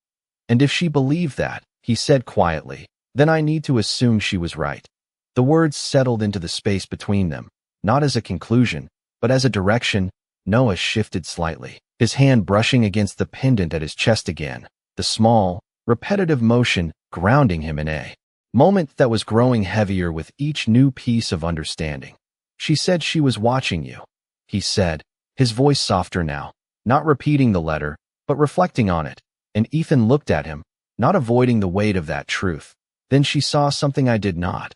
"And if she believed that," he said quietly, "then I need to assume she was right." The words settled into the space between them, not as a conclusion, but as a direction. Noah shifted slightly, his hand brushing against the pendant at his chest again, the small, repetitive motion grounding him in a moment that was growing heavier with each new piece of understanding. "She said she was watching you," he said, his voice softer now, not repeating the letter, but reflecting on it. And Ethan looked at him, not avoiding the weight of that truth. "Then she saw something I did not,"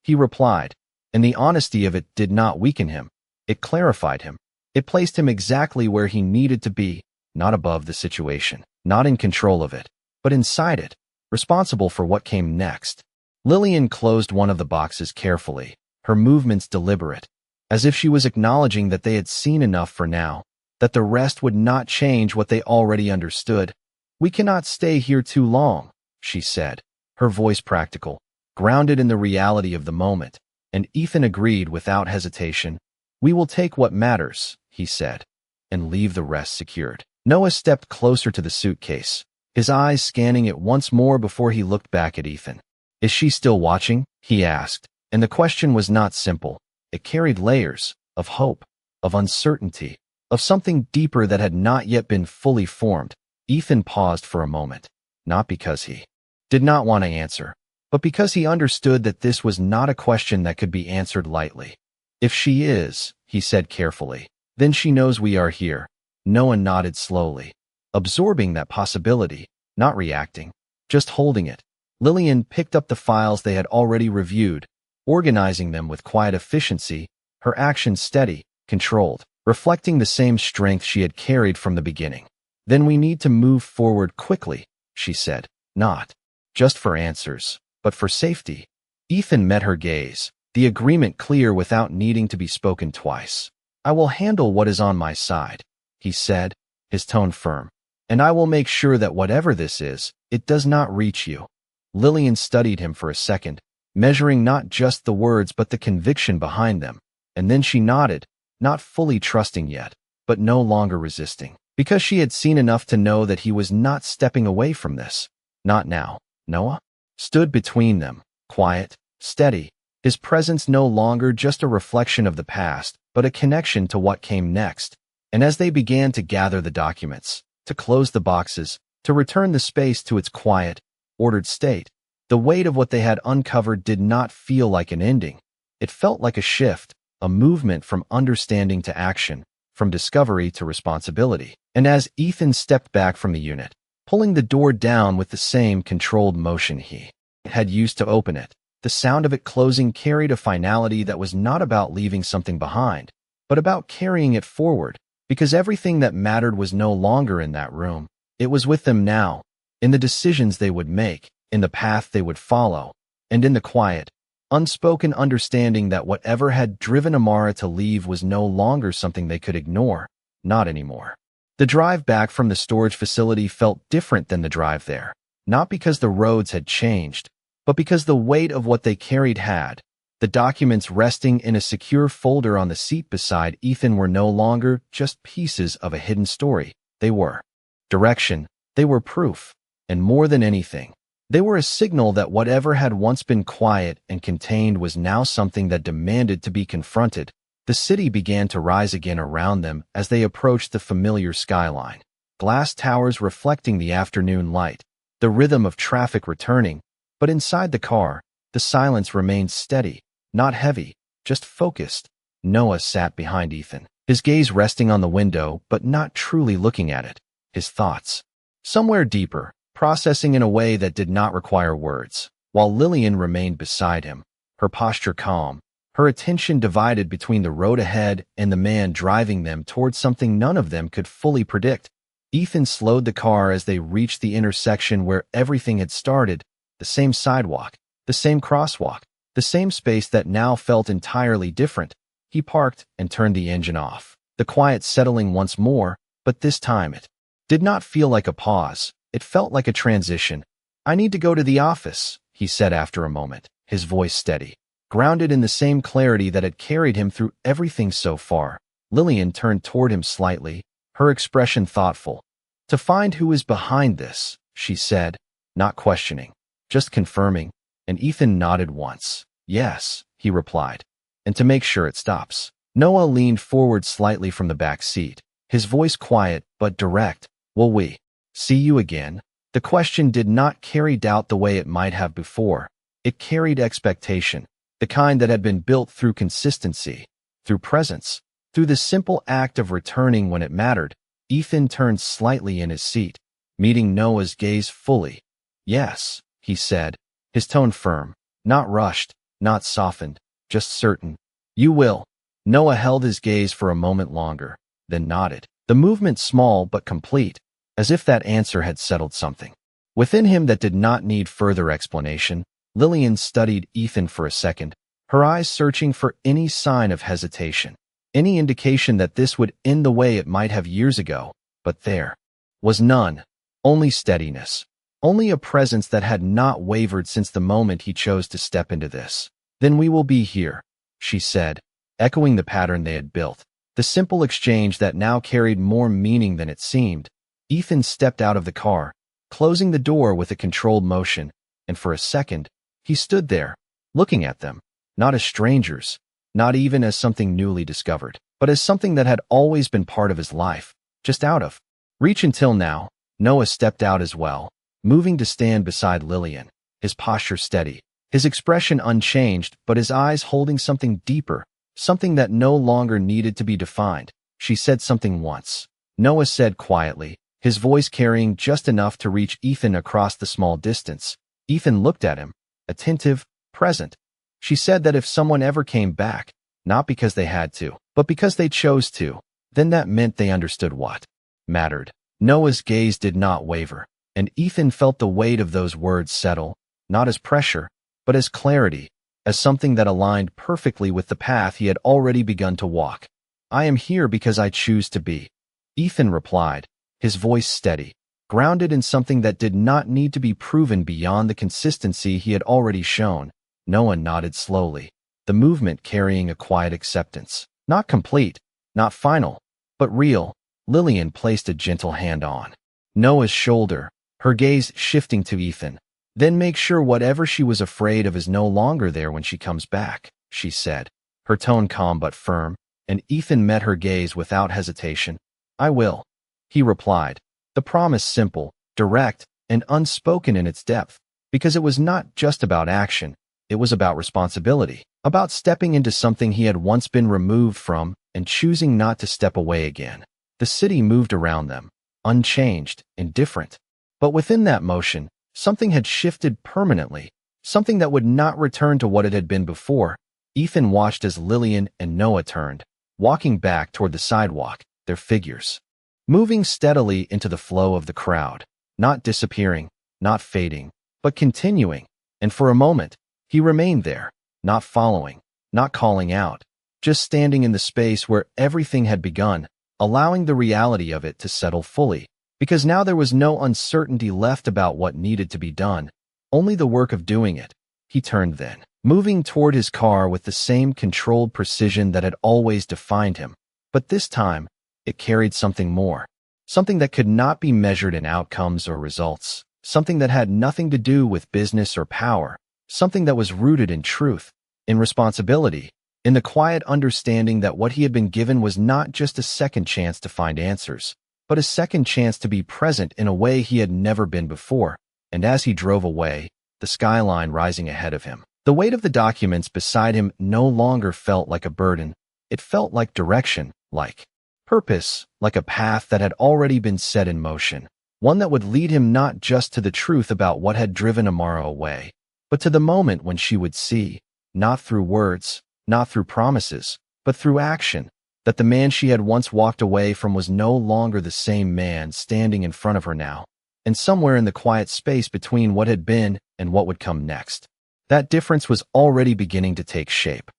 he replied, and the honesty of it did not weaken him. It clarified him. It placed him exactly where he needed to be, not above the situation, not in control of it, but inside it, responsible for what came next. Lillian closed one of the boxes carefully, her movements deliberate, as if she was acknowledging that they had seen enough for now, that the rest would not change what they already understood. "We cannot stay here too long," she said, her voice practical, grounded in the reality of the moment, and Ethan agreed without hesitation. "We will take what matters," he said, "and leave the rest secured." Noah stepped closer to the suitcase, his eyes scanning it once more before he looked back at Ethan. "Is she still watching?" he asked, and the question was not simple. It carried layers of hope, of uncertainty, of something deeper that had not yet been fully formed. Ethan paused for a moment, not because he did not want to answer, but because he understood that this was not a question that could be answered lightly. "If she is," he said carefully, "then she knows we are here." Noah nodded slowly, absorbing that possibility, not reacting, just holding it. Lillian picked up the files they had already reviewed, organizing them with quiet efficiency, her actions steady, controlled, reflecting the same strength she had carried from the beginning. "Then we need to move forward quickly," she said, "not just for answers, but for safety." Ethan met her gaze, the agreement clear without needing to be spoken twice. "I will handle what is on my side," he said, his tone firm. "And I will make sure that whatever this is, it does not reach you." Lillian studied him for a second, measuring not just the words but the conviction behind them, and then she nodded, not fully trusting yet, but no longer resisting, because she had seen enough to know that he was not stepping away from this. Not now. Noah stood between them, quiet, steady, his presence no longer just a reflection of the past, but a connection to what came next. And as they began to gather the documents, to close the boxes, to return the space to its quiet, ordered state, the weight of what they had uncovered did not feel like an ending. It felt like a shift, a movement from understanding to action, from discovery to responsibility. And as Ethan stepped back from the unit, pulling the door down with the same controlled motion he had used to open it, the sound of it closing carried a finality that was not about leaving something behind, but about carrying it forward, because everything that mattered was no longer in that room. It was with them now, in the decisions they would make, in the path they would follow, and in the quiet, unspoken understanding that whatever had driven Amara to leave was no longer something they could ignore, not anymore. The drive back from the storage facility felt different than the drive there, not because the roads had changed, but because the weight of what they carried had. The documents resting in a secure folder on the seat beside Ethan were no longer just pieces of a hidden story. They were direction, they were proof, and more than anything, they were a signal that whatever had once been quiet and contained was now something that demanded to be confronted. The city began to rise again around them as they approached the familiar skyline. Glass towers reflecting the afternoon light, the rhythm of traffic returning, but inside the car, the silence remained steady, not heavy, just focused. Noah sat behind Ethan, his gaze resting on the window but not truly looking at it, his thoughts somewhere deeper, processing in a way that did not require words, while Lillian remained beside him, her posture calm, her attention divided between the road ahead and the man driving them towards something none of them could fully predict. Ethan slowed the car as they reached the intersection where everything had started, the same sidewalk, the same crosswalk, the same space that now felt entirely different. He parked and turned the engine off, the quiet settling once more, but this time it did not feel like a pause. It felt like a transition. "I need to go to the office," he said after a moment, his voice steady, grounded in the same clarity that had carried him through everything so far. Lillian turned toward him slightly, her expression thoughtful. "To find who is behind this," she said, not questioning, just confirming, and Ethan nodded once. "Yes," he replied, "and to make sure it stops." Noah leaned forward slightly from the back seat, his voice quiet but direct. "Will we see you again?" The question did not carry doubt the way it might have before. It carried expectation, the kind that had been built through consistency, through presence, through the simple act of returning when it mattered. Ethan turned slightly in his seat, meeting Noah's gaze fully. "Yes," he said, his tone firm, not rushed, not softened, just certain. "You will." Noah held his gaze for a moment longer, then nodded, the movement small but complete, as if that answer had settled something within him that did not need further explanation. Lillian studied Ethan for a second, her eyes searching for any sign of hesitation, any indication that this would end the way it might have years ago, but there was none, only steadiness, only a presence that had not wavered since the moment he chose to step into this. "Then we will be here," she said, echoing the pattern they had built, the simple exchange that now carried more meaning than it seemed. Ethan stepped out of the car, closing the door with a controlled motion, and for a second, he stood there, looking at them, not as strangers, not even as something newly discovered, but as something that had always been part of his life, just out of reach until now. Noah stepped out as well, moving to stand beside Lillian, his posture steady, his expression unchanged, but his eyes holding something deeper, something that no longer needed to be defined. "She said something once," Noah said quietly, his voice carrying just enough to reach Ethan across the small distance. Ethan looked at him, attentive, present. "She said that if someone ever came back, not because they had to, but because they chose to, then that meant they understood what mattered." Noah's gaze did not waver, and Ethan felt the weight of those words settle, not as pressure, but as clarity. as something that aligned perfectly with the path he had already begun to walk. "I am here because I choose to be," Ethan replied, his voice steady, grounded in something that did not need to be proven beyond the consistency he had already shown. Noah nodded slowly, the movement carrying a quiet acceptance. Not complete, not final, but real. Lillian placed a gentle hand on Noah's shoulder, her gaze shifting to Ethan. "Then make sure whatever she was afraid of is no longer there when she comes back," she said, her tone calm but firm, and Ethan met her gaze without hesitation. "I will," he replied, the promise simple, direct, and unspoken in its depth, because it was not just about action, it was about responsibility, about stepping into something he had once been removed from and choosing not to step away again. The city moved around them, unchanged, indifferent. But within that motion, something had shifted permanently, something that would not return to what it had been before. Ethan watched as Lillian and Noah turned, walking back toward the sidewalk, their figures moving steadily into the flow of the crowd, not disappearing, not fading, but continuing. And for a moment, he remained there, not following, not calling out, just standing in the space where everything had begun, allowing the reality of it to settle fully. Because now there was no uncertainty left about what needed to be done, only the work of doing it. He turned then, moving toward his car with the same controlled precision that had always defined him. But this time, it carried something more, something that could not be measured in outcomes or results, something that had nothing to do with business or power, something that was rooted in truth, in responsibility, in the quiet understanding that what he had been given was not just a second chance to find answers, but a second chance to be present in a way he had never been before. And as he drove away, the skyline rising ahead of him, the weight of the documents beside him no longer felt like a burden. It felt like direction, like purpose, like a path that had already been set in motion, one that would lead him not just to the truth about what had driven Amara away, but to the moment when she would see, not through words, not through promises, but through action, that the man she had once walked away from was no longer the same man standing in front of her now, and somewhere in the quiet space between what had been and what would come next, that difference was already beginning to take shape.